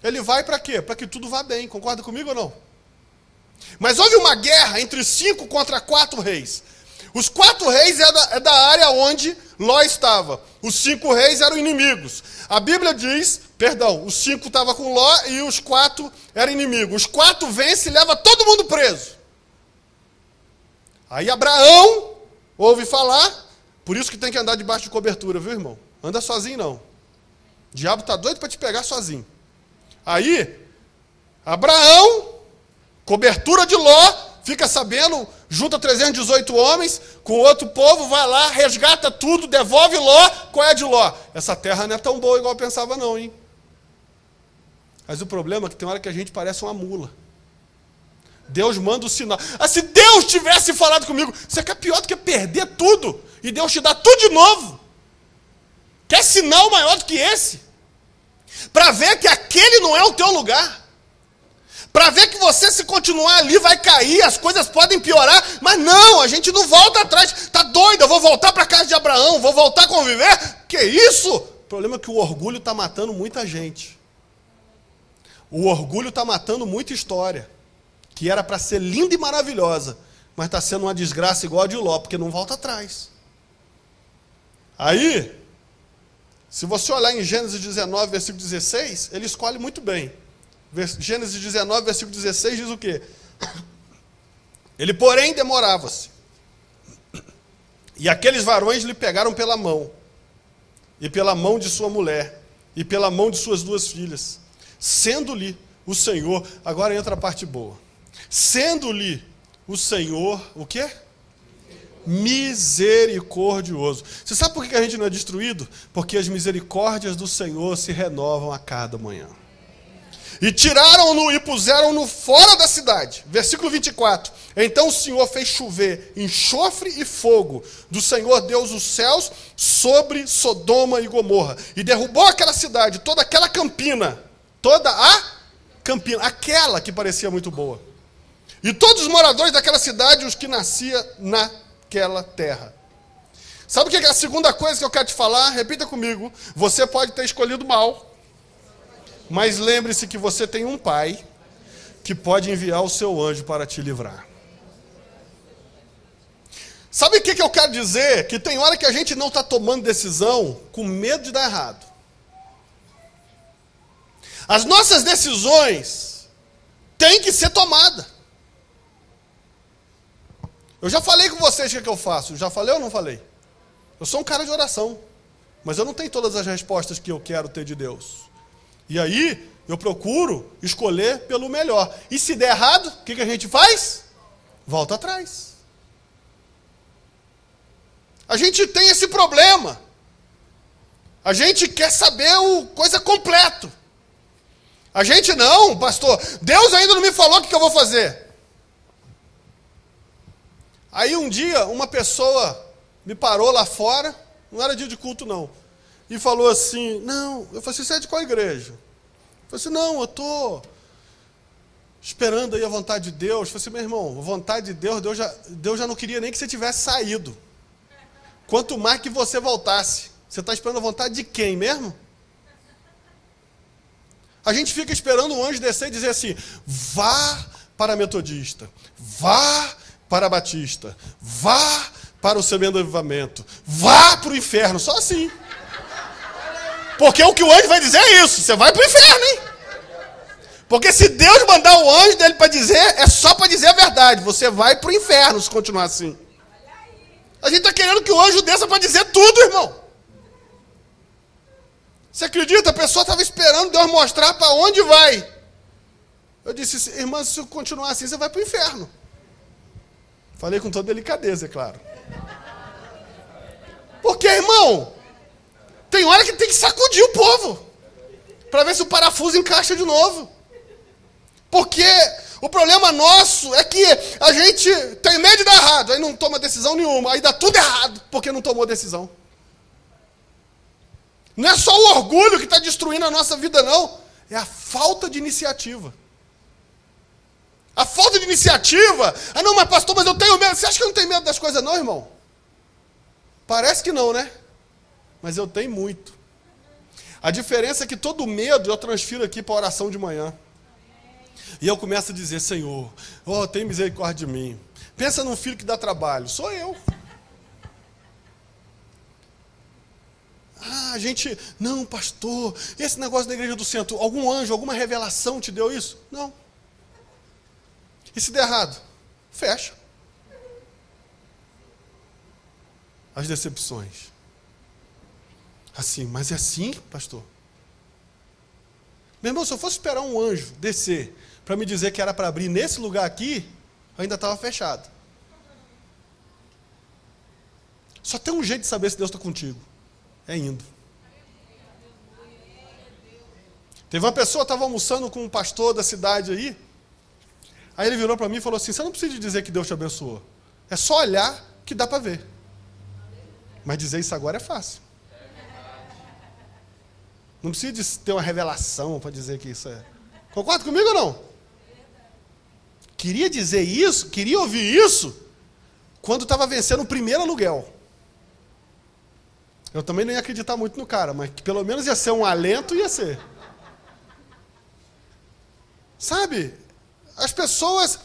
Ele vai para quê? Para que tudo vá bem, concorda comigo ou não? Mas houve uma guerra entre 5 contra 4 reis. Os 4 reis é da área onde Ló estava. Os 5 reis eram inimigos. A Bíblia diz, os 5 estavam com Ló e os 4 eram inimigos. Os 4 vencem e levam todo mundo preso. Aí Abraão ouve falar, por isso que tem que andar debaixo de cobertura, viu, irmão? Anda sozinho não. O diabo está doido para te pegar sozinho. Aí, Abraão, cobertura de Ló, fica sabendo, junta 318 homens, com outro povo, vai lá, resgata tudo, devolve Ló. Qual é a de Ló? Essa terra não é tão boa igual eu pensava não, hein? Mas o problema é que tem hora que a gente parece uma mula. Deus manda o sinal. Se Deus tivesse falado comigo, você quer pior do que perder tudo, e Deus te dá tudo de novo. Quer sinal maior do que esse? Para ver que aquele não é o teu lugar. Para ver que você, se continuar ali, vai cair, as coisas podem piorar. Mas não, a gente não volta atrás. Está doido, eu vou voltar para a casa de Abraão, vou voltar a conviver? Que isso? O problema é que o orgulho está matando muita gente. O orgulho está matando muita história. Que era para ser linda e maravilhosa. Mas está sendo uma desgraça igual a de Ló, porque não volta atrás. Aí... se você olhar em Gênesis 19, versículo 16, ele escolhe muito bem. Gênesis 19, versículo 16 diz o quê? Ele, porém, demorava-se. E aqueles varões lhe pegaram pela mão, e pela mão de sua mulher, e pela mão de suas 2 filhas, sendo-lhe o Senhor, agora entra a parte boa, sendo-lhe o Senhor, o quê? Misericordioso. Você sabe por que a gente não é destruído? Porque as misericórdias do Senhor se renovam a cada manhã. E tiraram-no e puseram-no fora da cidade. Versículo 24. Então o Senhor fez chover enxofre e fogo do Senhor Deus os céus sobre Sodoma e Gomorra. E derrubou aquela cidade, toda aquela campina. Toda a campina. Aquela que parecia muito boa. E todos os moradores daquela cidade, os que nasciam na naquela terra. Sabe o que é a segunda coisa que eu quero te falar? Repita comigo. Você pode ter escolhido mal, mas lembre-se que você tem um pai que pode enviar o seu anjo para te livrar. Sabe o que eu quero dizer? Que tem hora que a gente não está tomando decisão com medo de dar errado. As nossas decisões têm que ser tomadas. Eu já falei com vocês o que eu faço. Já falei ou não falei? Eu sou um cara de oração, mas eu não tenho todas as respostas que eu quero ter de Deus. E aí, eu procuro escolher pelo melhor. E se der errado, o que a gente faz? Volta atrás. A gente tem esse problema. A gente quer saber o coisa completo. A gente não, pastor, Deus ainda não me falou o que eu vou fazer. Aí um dia, uma pessoa me parou lá fora, não era dia de culto não, e falou assim, não, eu falei assim, você é de qual igreja? Eu falei assim, não, eu estou esperando aí a vontade de Deus. Eu falei assim, meu irmão, a vontade de Deus, Deus já não queria nem que você tivesse saído. Quanto mais que você voltasse. Você está esperando a vontade de quem mesmo? A gente fica esperando o anjo descer e dizer assim, vá para a Metodista, vá para a Batista, vá para o Semeando Avivamento, vá para o inferno, só assim. Porque o que o anjo vai dizer é isso, você vai para o inferno, hein? Porque se Deus mandar o anjo dele para dizer, é só para dizer a verdade, você vai para o inferno se continuar assim. A gente está querendo que o anjo desça para dizer tudo, irmão. Você acredita? A pessoa estava esperando Deus mostrar para onde vai. Eu disse, irmã, se continuar assim, você vai para o inferno. Falei com toda delicadeza, é claro. Porque, irmão, tem hora que tem que sacudir o povo, para ver se o parafuso encaixa de novo. Porque o problema nosso é que a gente tem medo de dar errado, aí não toma decisão nenhuma, aí dá tudo errado, porque não tomou decisão. Não é só o orgulho que está destruindo a nossa vida, não. É a falta de iniciativa. A falta de iniciativa. Ah, não, mas pastor, mas eu tenho medo. Você acha que eu não tenho medo das coisas, não, irmão? Parece que não, né? Mas eu tenho muito. A diferença é que todo medo eu transfiro aqui para a oração de manhã. E eu começo a dizer, Senhor, tem misericórdia de mim. Pensa num filho que dá trabalho. Sou eu. Ah, a gente, não, pastor, esse negócio da igreja do centro, algum anjo, alguma revelação te deu isso? Não. E se der errado? Fecha. As decepções. Assim, mas é assim, pastor? Meu irmão, se eu fosse esperar um anjo descer para me dizer que era para abrir nesse lugar aqui, ainda estava fechado. Só tem um jeito de saber se Deus está contigo. É indo. Teve uma pessoa, estava almoçando com um pastor da cidade aí ele virou para mim e falou assim, você não precisa dizer que Deus te abençoou. É só olhar que dá para ver. Mas dizer isso agora é fácil. Não precisa ter uma revelação para dizer que isso é. Concorda comigo ou não? Queria dizer isso, queria ouvir isso, quando estava vencendo o primeiro aluguel. Eu também não ia acreditar muito no cara, mas que pelo menos ia ser um alento, ia ser. Sabe? As pessoas...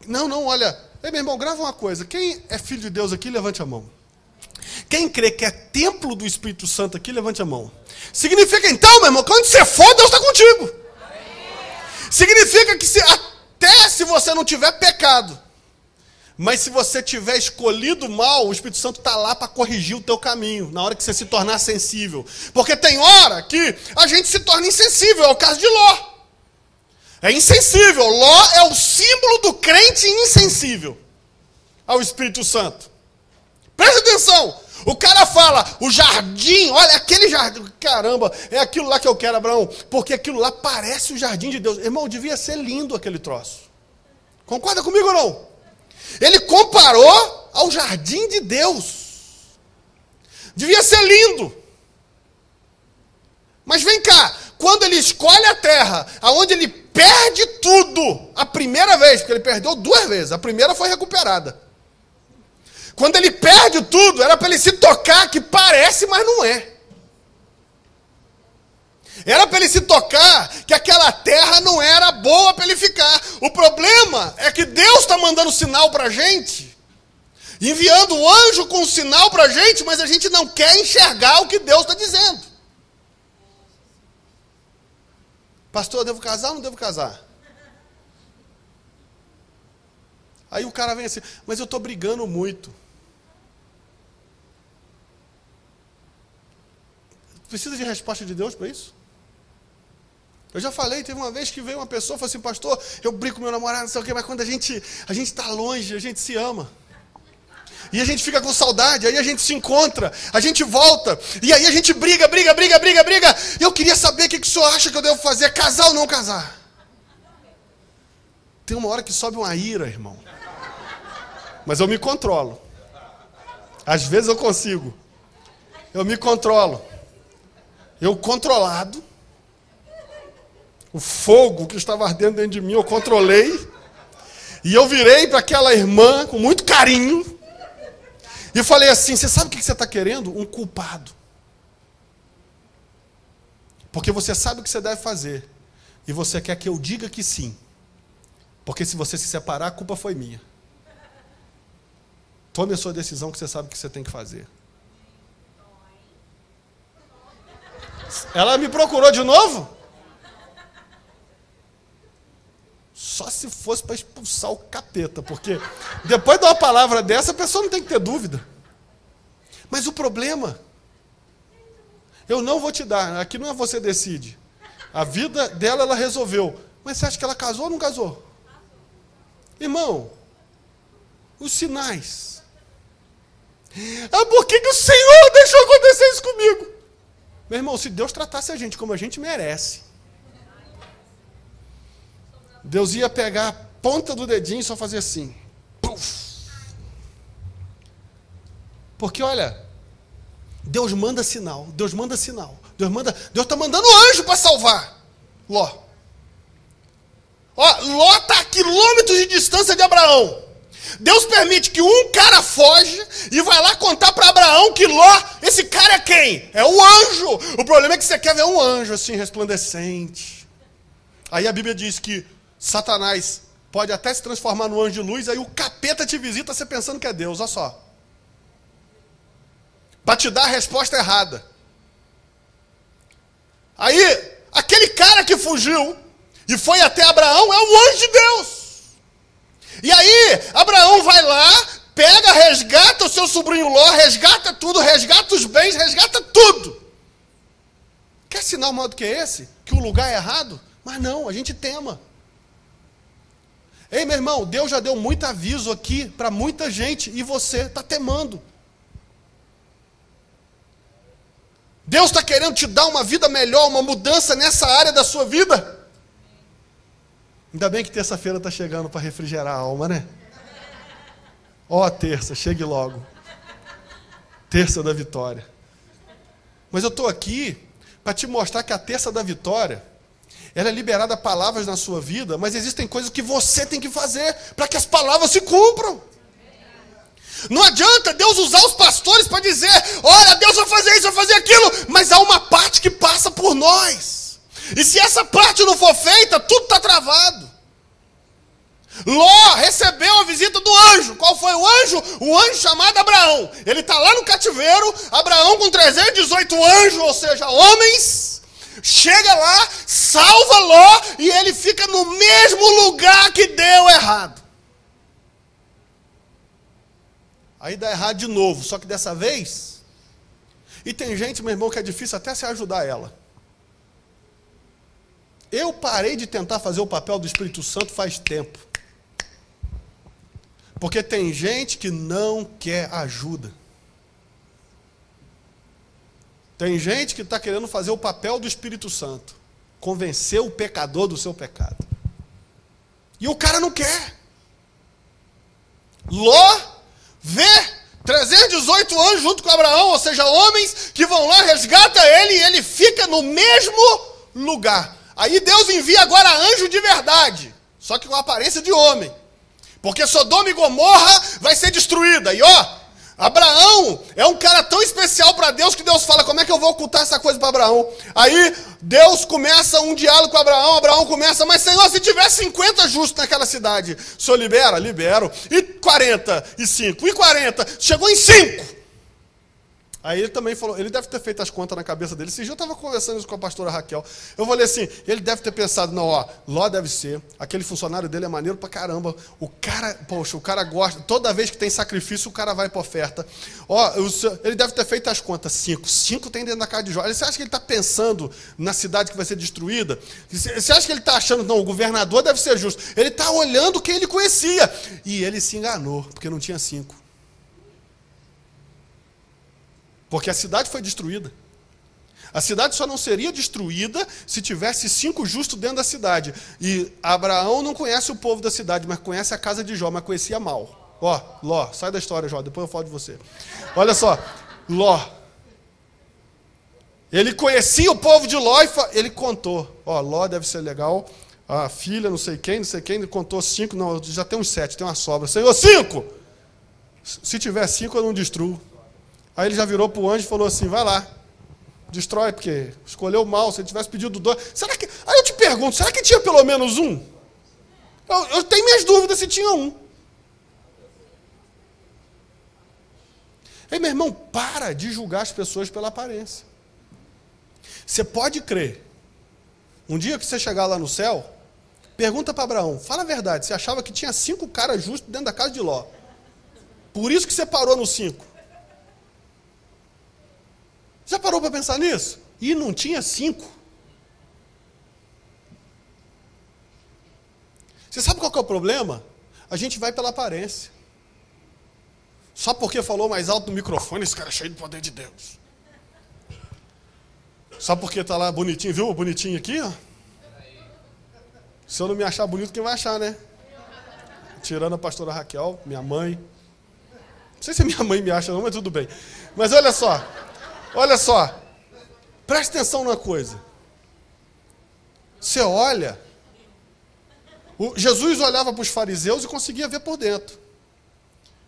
Não, olha... Ei, meu irmão, grava uma coisa. Quem é filho de Deus aqui, levante a mão. Quem crê que é templo do Espírito Santo aqui, levante a mão. Significa então, meu irmão, quando você for, Deus está contigo. Significa que até se você não tiver pecado, mas se você tiver escolhido mal, o Espírito Santo está lá para corrigir o teu caminho, na hora que você se tornar sensível. Porque tem hora que a gente se torna insensível, é o caso de Ló. É insensível. Ló é o símbolo do crente insensível ao Espírito Santo. Presta atenção. O cara fala, o jardim, olha, aquele jardim, caramba, é aquilo lá que eu quero, Abraão, porque aquilo lá parece o jardim de Deus. Irmão, devia ser lindo aquele troço. Concorda comigo ou não? Ele comparou ao jardim de Deus. Devia ser lindo. Mas vem cá, quando ele escolhe a terra, aonde ele perde tudo, a primeira vez, porque ele perdeu 2 vezes, a primeira foi recuperada. Quando ele perde tudo, era para ele se tocar que parece, mas não é. Era para ele se tocar que aquela terra não era boa para ele ficar. O problema é que Deus está mandando sinal para a gente, enviando o anjo com um sinal para a gente, mas a gente não quer enxergar o que Deus está dizendo. Pastor, eu devo casar ou não devo casar? Aí o cara vem assim, mas eu estou brigando muito. Precisa de resposta de Deus para isso? Eu já falei, teve uma vez que veio uma pessoa e falou assim, pastor, eu brigo com meu namorado, não sei o quê, mas quando a gente está longe, a gente se ama. E a gente fica com saudade, aí a gente se encontra, a gente volta, e aí a gente briga. Eu queria saber o que o senhor acha que eu devo fazer, casar ou não casar? Tem uma hora que sobe uma ira, irmão. Mas eu me controlo. Às vezes eu consigo. Eu me controlo. Eu controlado. O fogo que estava ardendo dentro de mim, eu controlei. E eu virei para aquela irmã com muito carinho. E falei assim, você sabe o que você está querendo? Um culpado. Porque você sabe o que você deve fazer. E você quer que eu diga que sim. Porque se você se separar, a culpa foi minha. Tome a sua decisão que você sabe o que você tem que fazer. Ela me procurou de novo? Só se fosse para expulsar o capeta, porque depois de uma palavra dessa, a pessoa não tem que ter dúvida. Mas o problema, eu não vou te dar, aqui não é você decide. A vida dela, ela resolveu. Mas você acha que ela casou ou não casou? Irmão, os sinais. Ah, por que o Senhor deixou acontecer isso comigo? Meu irmão, se Deus tratasse a gente como a gente merece, Deus ia pegar a ponta do dedinho e só fazer assim. Puf. Porque, olha, Deus manda sinal. Deus está mandando anjo para salvar Ló. Ó, Ló está a quilômetros de distância de Abraão. Deus permite que um cara foge e vai lá contar para Abraão que Ló, esse cara é quem? É o anjo. O problema é que você quer ver um anjo assim, resplandecente. Aí a Bíblia diz que Satanás pode até se transformar no anjo de luz, aí o capeta te visita você pensando que é Deus, olha só. Para te dar a resposta errada. Aí, aquele cara que fugiu e foi até Abraão é o anjo de Deus. E aí, Abraão vai lá, pega, resgata o seu sobrinho Ló, resgata tudo, resgata os bens, resgata tudo. Quer sinal maior do que esse? Que o lugar é errado? Mas não, a gente tema. Ei, meu irmão, Deus já deu muito aviso aqui para muita gente e você está temando. Deus está querendo te dar uma vida melhor, uma mudança nessa área da sua vida. Ainda bem que terça-feira está chegando para refrigerar a alma, né? Ó, a terça, chegue logo. Terça da vitória. Mas eu estou aqui para te mostrar que a terça da vitória, ela é liberada palavras na sua vida, mas existem coisas que você tem que fazer para que as palavras se cumpram. Não adianta Deus usar os pastores para dizer, olha, Deus vai fazer isso, vai fazer aquilo, mas há uma parte que passa por nós. E se essa parte não for feita, tudo está travado. Ló recebeu a visita do anjo. Qual foi o anjo? O anjo chamado Abraão. Ele está lá no cativeiro, Abraão com 318 anjos, ou seja, homens, chega lá, salva Ló, e ele fica no mesmo lugar que deu errado. Aí dá errado de novo, só que dessa vez, e tem gente, meu irmão, que é difícil até se ajudar ela. Eu parei de tentar fazer o papel do Espírito Santo faz tempo. Porque tem gente que não quer ajuda. Tem gente que está querendo fazer o papel do Espírito Santo. Convencer o pecador do seu pecado. E o cara não quer. Ló vê 318 anjos junto com Abraão, ou seja, homens que vão lá, resgata ele e ele fica no mesmo lugar. Aí Deus envia agora anjo de verdade, só que com a aparência de homem. Porque Sodoma e Gomorra vai ser destruída. E ó, Abraão é um cara tão especial para Deus que Deus fala, como é que eu vou ocultar essa coisa para Abraão? Aí Deus começa um diálogo com Abraão, Abraão começa, mas Senhor, se tiver 50 justos naquela cidade, o Senhor libera? Libero. E 45, e 40, chegou em 5. Aí ele também falou, ele deve ter feito as contas na cabeça dele. Esse dia eu estava conversando isso com a pastora Raquel. Eu falei assim, ele deve ter pensado, não, ó, Ló deve ser, aquele funcionário dele é maneiro pra caramba. O cara gosta, toda vez que tem sacrifício, o cara vai pra oferta. Ó, ele deve ter feito as contas, 5 tem dentro da casa de Jó. Você acha que ele está pensando na cidade que vai ser destruída? Você acha que ele está achando, não, o governador deve ser justo. Ele está olhando quem ele conhecia. E ele se enganou, porque não tinha 5. Porque a cidade foi destruída. A cidade só não seria destruída se tivesse 5 justos dentro da cidade. E Abraão não conhece o povo da cidade, mas conhece a casa de Jó, mas conhecia mal. Ó, Ló, sai da história, Jó, depois eu falo de você. Olha só, Ló. Ele conhecia o povo de Ló e ele contou. Ó, Ló deve ser legal. A filha, não sei quem, ele contou 5, não, já tem uns 7, tem uma sobra. Senhor, 5! Se tiver 5, eu não destruo. Aí ele já virou para o anjo e falou assim, vai lá, destrói, porque escolheu mal, se ele tivesse pedido 2. Aí eu te pergunto, será que tinha pelo menos 1? Eu tenho minhas dúvidas se tinha 1. Ei, meu irmão, para de julgar as pessoas pela aparência. Você pode crer. Um dia que você chegar lá no céu, pergunta para Abraão, fala a verdade, você achava que tinha 5 caras justos dentro da casa de Ló. Por isso que você parou no 5. Já parou para pensar nisso? E não tinha 5. Você sabe qual que é o problema? A gente vai pela aparência. Só porque falou mais alto no microfone, esse cara é cheio do poder de Deus. Só porque está lá bonitinho, viu? Bonitinho aqui, ó. Se eu não me achar bonito, quem vai achar, né? Tirando a pastora Raquel, minha mãe. Não sei se a minha mãe me acha não, mas tudo bem. Mas olha só. Olha só, preste atenção numa coisa. Você olha, Jesus olhava para os fariseus e conseguia ver por dentro.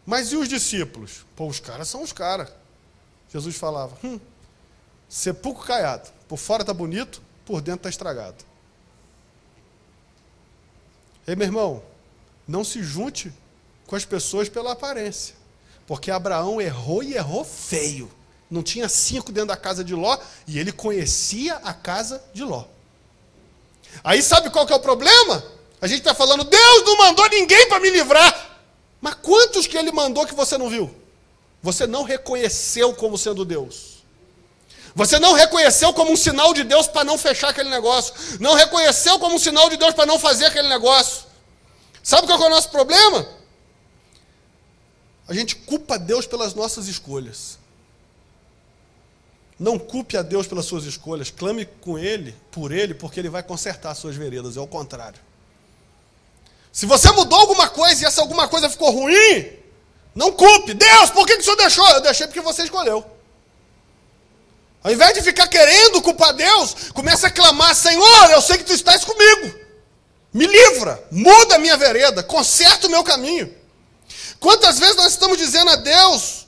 Mas e os discípulos? Pô, os caras são os caras. Jesus falava, sepulcro caiado, por fora está bonito, por dentro está estragado. Ei, meu irmão, não se junte com as pessoas pela aparência. Porque Abraão errou e errou feio. Não tinha 5 dentro da casa de Ló, e ele conhecia a casa de Ló. Aí sabe qual que é o problema? A gente está falando, Deus não mandou ninguém para me livrar. Mas quantos que ele mandou que você não viu? Você não reconheceu como sendo Deus. Você não reconheceu como um sinal de Deus para não fechar aquele negócio. Não reconheceu como um sinal de Deus para não fazer aquele negócio. Sabe qual que é o nosso problema? A gente culpa Deus pelas nossas escolhas. Não culpe a Deus pelas suas escolhas, clame com Ele, por Ele, porque Ele vai consertar as suas veredas, é o contrário. Se você mudou alguma coisa e essa alguma coisa ficou ruim, não culpe. Deus, por que o Senhor deixou? Eu deixei porque você escolheu. Ao invés de ficar querendo culpar Deus, começa a clamar, Senhor, eu sei que Tu estás comigo. Me livra, muda a minha vereda, conserta o meu caminho. Quantas vezes nós estamos dizendo a Deus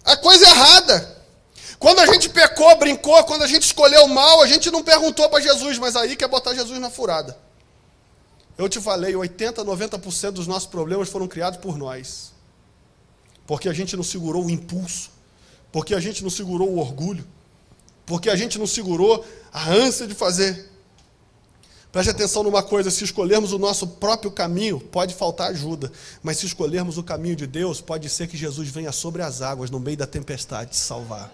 a coisa errada? Quando a gente pecou, brincou, quando a gente escolheu mal, a gente não perguntou para Jesus, mas aí quer botar Jesus na furada. Eu te falei, 80%, 90% dos nossos problemas foram criados por nós. Porque a gente não segurou o impulso, porque a gente não segurou o orgulho, porque a gente não segurou a ânsia de fazer. Preste atenção numa coisa, se escolhermos o nosso próprio caminho, pode faltar ajuda, mas se escolhermos o caminho de Deus, pode ser que Jesus venha sobre as águas, no meio da tempestade, te salvar.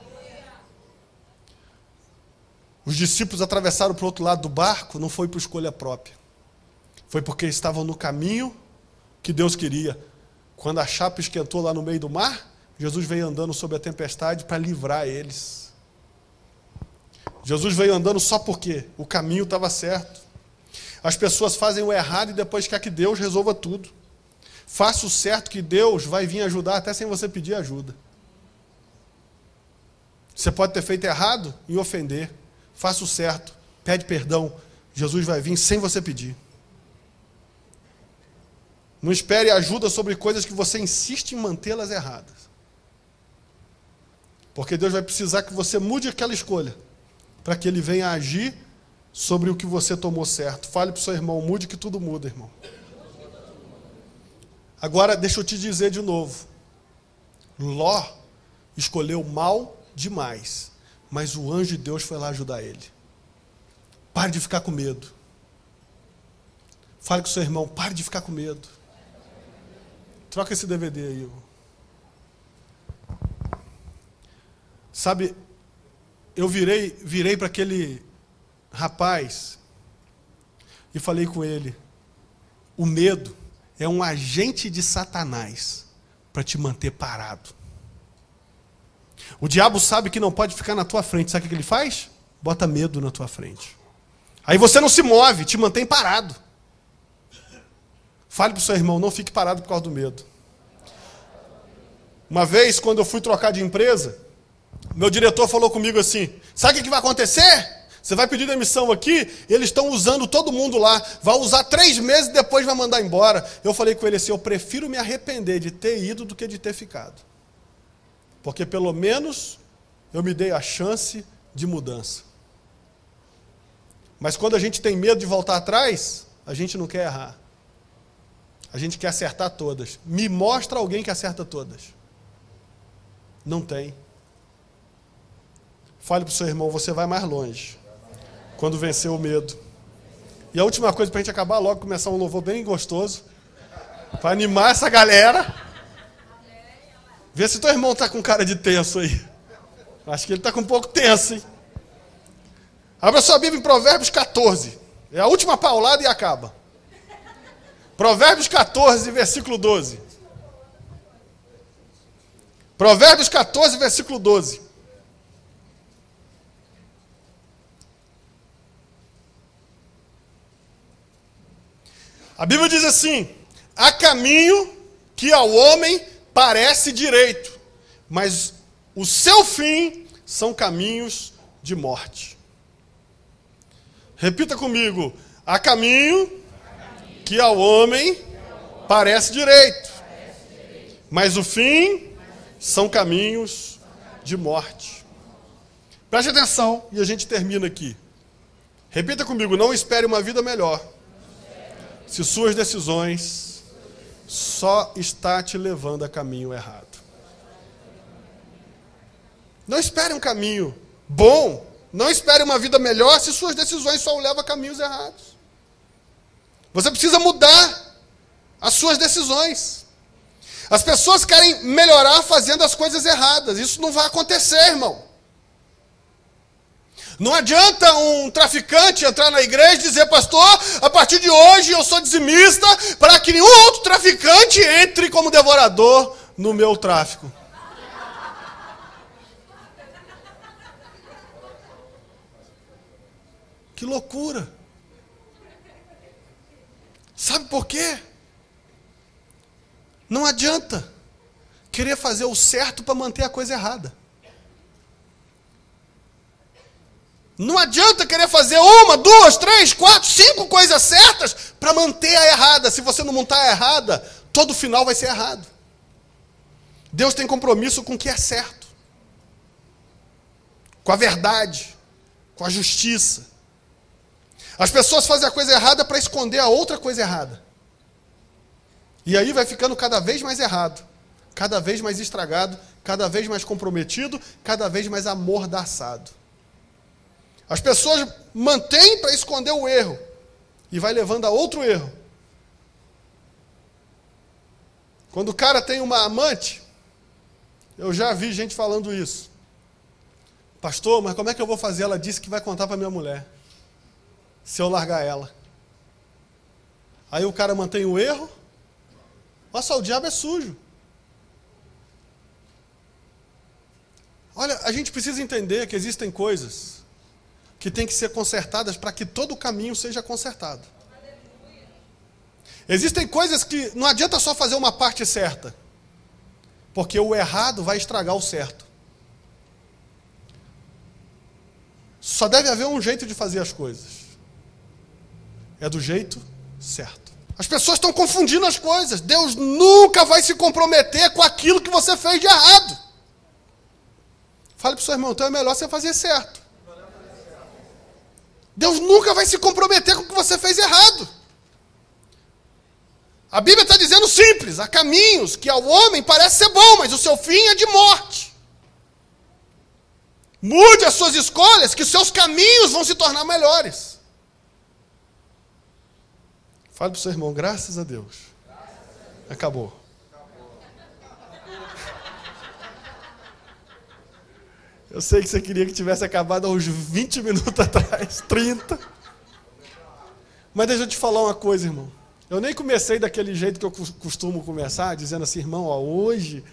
Os discípulos atravessaram para o outro lado do barco, não foi por escolha própria. Foi porque estavam no caminho que Deus queria. Quando a chapa esquentou lá no meio do mar, Jesus veio andando sobre a tempestade para livrar eles. Jesus veio andando só porque o caminho estava certo. As pessoas fazem o errado e depois quer que Deus resolva tudo. Faça o certo que Deus vai vir ajudar até sem você pedir ajuda. Você pode ter feito errado e ofender. Faça o certo, pede perdão, Jesus vai vir sem você pedir. Não espere ajuda sobre coisas que você insiste em mantê-las erradas. Porque Deus vai precisar que você mude aquela escolha, para que Ele venha agir sobre o que você tomou certo. Fale para o seu irmão, mude que tudo muda, irmão. Agora, deixa eu te dizer de novo. Ló escolheu mal demais, mas o anjo de Deus foi lá ajudar ele. Pare de ficar com medo. Fale com o seu irmão, pare de ficar com medo. Troca esse DVD aí, irmão. Sabe, eu virei para aquele rapaz e falei com ele, o medo é um agente de Satanás para te manter parado. O diabo sabe que não pode ficar na tua frente. Sabe o que ele faz? Bota medo na tua frente. Aí você não se move, te mantém parado. Fale para o seu irmão, não fique parado por causa do medo. Uma vez, quando eu fui trocar de empresa, meu diretor falou comigo assim, sabe o que vai acontecer? Você vai pedir demissão aqui, eles estão usando todo mundo lá, vai usar 3 meses e depois vai mandar embora. Eu falei com ele assim, eu prefiro me arrepender de ter ido do que de ter ficado. Porque pelo menos eu me dei a chance de mudança. Mas quando a gente tem medo de voltar atrás, a gente não quer errar. A gente quer acertar todas. Me mostra alguém que acerta todas. Não tem. Fale para o seu irmão, você vai mais longe. Quando vencer o medo. E a última coisa para a gente acabar logo, começar um louvor bem gostoso. Para animar essa galera. Vê se teu irmão está com cara de tenso aí. Acho que ele está com um pouco tenso, hein? Abra sua Bíblia em Provérbios 14. É a última paulada e acaba. Provérbios 14, versículo 12. Provérbios 14, versículo 12. A Bíblia diz assim, há caminho que ao homem parece direito, mas o seu fim são caminhos de morte. Repita comigo, há caminho que ao homem parece direito, mas o fim são caminhos de morte. Preste atenção e a gente termina aqui. Repita comigo, não espere uma vida melhor se suas decisões só está te levando a caminho errado. Não espere um caminho bom, não espere uma vida melhor se suas decisões só o levam a caminhos errados. Você precisa mudar as suas decisões. As pessoas querem melhorar fazendo as coisas erradas. Isso não vai acontecer, irmão. Não adianta um traficante entrar na igreja e dizer, pastor, a partir de hoje eu sou dizimista para que nenhum outro traficante entre como devorador no meu tráfico. Que loucura! Sabe por quê? Não adianta querer fazer o certo para manter a coisa errada. Não adianta querer fazer 1, 2, 3, 4, 5 coisas certas para manter a errada. Se você não montar a errada, todo o final vai ser errado. Deus tem compromisso com o que é certo. Com a verdade. Com a justiça. As pessoas fazem a coisa errada para esconder a outra coisa errada. E aí vai ficando cada vez mais errado. Cada vez mais estragado. Cada vez mais comprometido. Cada vez mais amordaçado. As pessoas mantêm para esconder o erro e vai levando a outro erro. Quando o cara tem uma amante, eu já vi gente falando isso. Pastor, mas como é que eu vou fazer? Ela disse que vai contar para minha mulher, se eu largar ela. Aí o cara mantém o erro. Nossa, o diabo é sujo. Olha, a gente precisa entender que existem coisas que tem que ser consertadas para que todo o caminho seja consertado. Existem coisas que não adianta só fazer uma parte certa, porque o errado vai estragar o certo. Só deve haver um jeito de fazer as coisas. É do jeito certo. As pessoas estão confundindo as coisas. Deus nunca vai se comprometer com aquilo que você fez de errado. Fale para o seu irmão, então é melhor você fazer certo. Deus nunca vai se comprometer com o que você fez errado. A Bíblia está dizendo simples, há caminhos que ao homem parece ser bom, mas o seu fim é de morte. Mude as suas escolhas, que os seus caminhos vão se tornar melhores. Fale para o seu irmão, graças a Deus. Acabou. Eu sei que você queria que tivesse acabado há uns 20 minutos atrás, 30. Mas deixa eu te falar uma coisa, irmão. Eu nem comecei daquele jeito que eu costumo começar, dizendo assim, irmão, ó, hoje...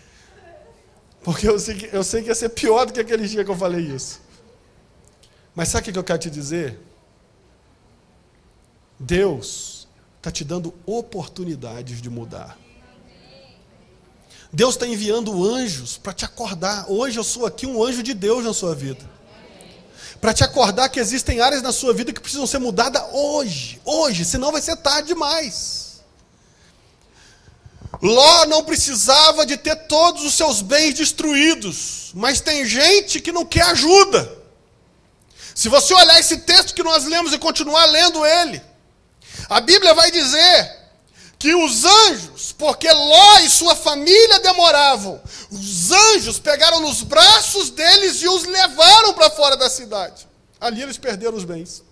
Porque eu sei que ia ser pior do que aquele dia que eu falei isso. Mas sabe o que eu quero te dizer? Deus está te dando oportunidades de mudar. Deus está enviando anjos para te acordar. Hoje eu sou aqui um anjo de Deus na sua vida. Para te acordar que existem áreas na sua vida que precisam ser mudadas hoje, senão vai ser tarde demais. Ló não precisava de ter todos os seus bens destruídos, mas tem gente que não quer ajuda. Se você olhar esse texto que nós lemos e continuar lendo ele, a Bíblia vai dizer que os anjos, porque Ló e sua família demoravam, os anjos pegaram nos braços deles e os levaram para fora da cidade. Ali eles perderam os bens.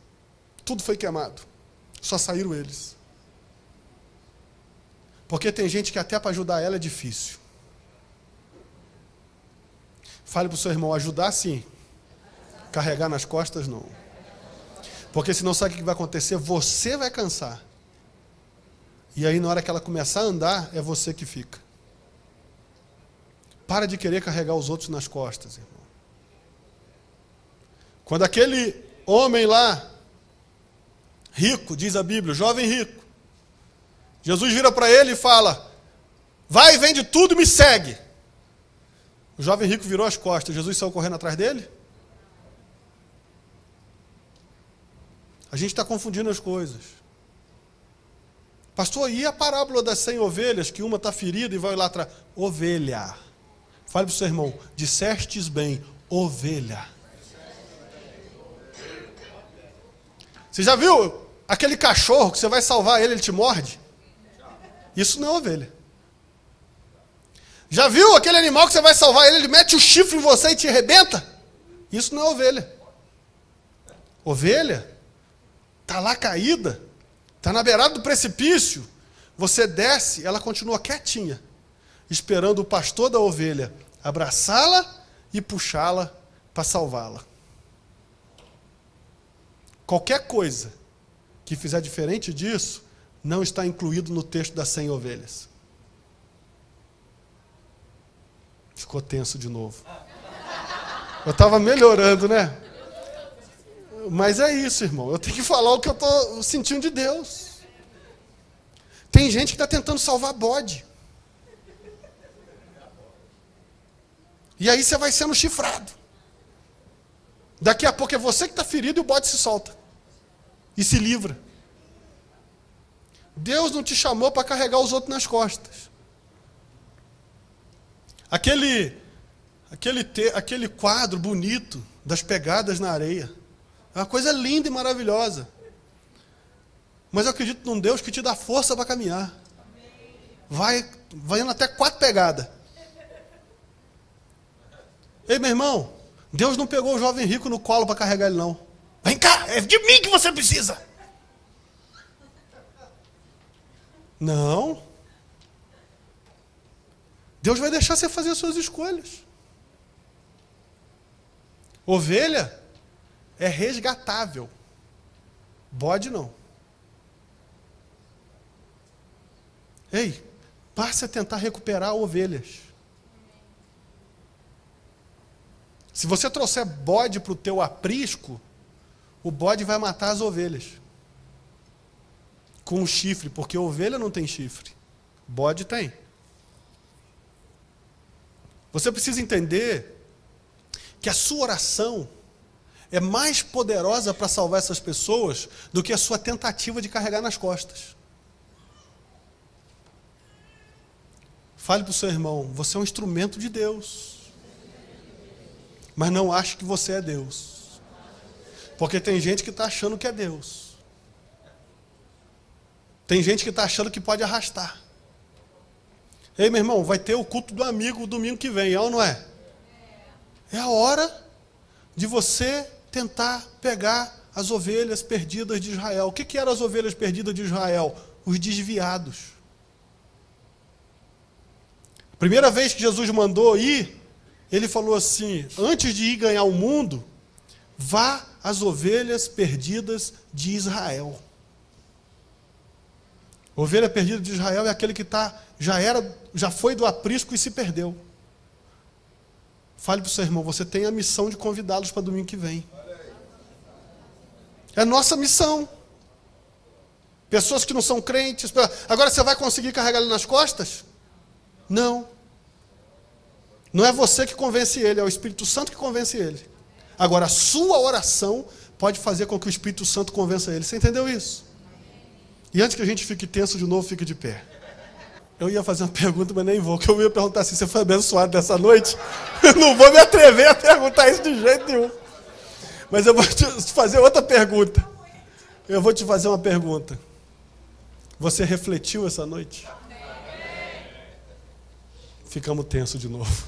Tudo foi queimado. Só saíram eles. Porque tem gente que até para ajudar ela é difícil. Fale para o seu irmão, ajudar sim. Carregar nas costas não. Porque senão sabe o que vai acontecer? Você vai cansar. E aí na hora que ela começar a andar, é você que fica. Para de querer carregar os outros nas costas, irmão. Quando aquele homem lá, rico, diz a Bíblia, jovem rico, Jesus vira para ele e fala, vai e vende tudo e me segue. O jovem rico virou as costas, Jesus saiu correndo atrás dele? A gente está confundindo as coisas. Pastor, e a parábola das 100 ovelhas, que uma está ferida e vai lá atrás? Ovelha. Fale para o seu irmão, dissestes bem, ovelha. Você já viu aquele cachorro que você vai salvar ele, ele te morde? Isso não é ovelha. Já viu aquele animal que você vai salvar ele, ele mete o chifre em você e te arrebenta? Isso não é ovelha. Ovelha está lá caída, está na beirada do precipício, você desce, ela continua quietinha, esperando o pastor da ovelha abraçá-la e puxá-la para salvá-la. Qualquer coisa que fizer diferente disso, não está incluído no texto das 100 ovelhas. Ficou tenso de novo. Eu estava melhorando, né? Mas é isso, irmão. Eu tenho que falar o que eu estou sentindo de Deus. Tem gente que está tentando salvar bode. E aí você vai sendo chifrado. Daqui a pouco é você que está ferido e o bode se solta. E se livra. Deus não te chamou para carregar os outros nas costas. Aquele quadro bonito das pegadas na areia. É uma coisa linda e maravilhosa. Mas eu acredito num Deus que te dá força para caminhar. Vai indo até 4 pegadas. Ei, meu irmão, Deus não pegou o jovem rico no colo para carregar ele, não. Vem cá, é de mim que você precisa. Não. Deus vai deixar você fazer as suas escolhas. Ovelha é resgatável. Bode não. Ei, passe a tentar recuperar ovelhas. Se você trouxer bode para o teu aprisco, o bode vai matar as ovelhas. Com um chifre, porque ovelha não tem chifre. Bode tem. Você precisa entender que a sua oração é mais poderosa para salvar essas pessoas do que a sua tentativa de carregar nas costas. Fale para o seu irmão, você é um instrumento de Deus. Mas não ache que você é Deus. Porque tem gente que está achando que é Deus. Tem gente que está achando que pode arrastar. Ei, meu irmão, vai ter o culto do amigo domingo que vem, é ou não é? É a hora de você tentar pegar as ovelhas perdidas de Israel. O que eram as ovelhas perdidas de Israel? Os desviados. A primeira vez que Jesus mandou ir, ele falou assim, antes de ir ganhar o mundo, vá às ovelhas perdidas de Israel. Ovelha perdida de Israel é aquele que já foi do aprisco e se perdeu. Fale para o seu irmão, você tem a missão de convidá-los para domingo que vem. É nossa missão. Pessoas que não são crentes. Agora você vai conseguir carregar ele nas costas? Não. Não é você que convence ele, é o Espírito Santo que convence ele. Agora, a sua oração pode fazer com que o Espírito Santo convença ele. Você entendeu isso? E antes que a gente fique tenso de novo, fique de pé. Eu ia fazer uma pergunta, mas nem vou, que eu ia perguntar assim, você foi abençoado dessa noite? Eu não vou me atrever a perguntar isso de jeito nenhum. Mas eu vou te fazer outra pergunta. Eu vou te fazer uma pergunta. Você refletiu essa noite? Ficamos tensos de novo.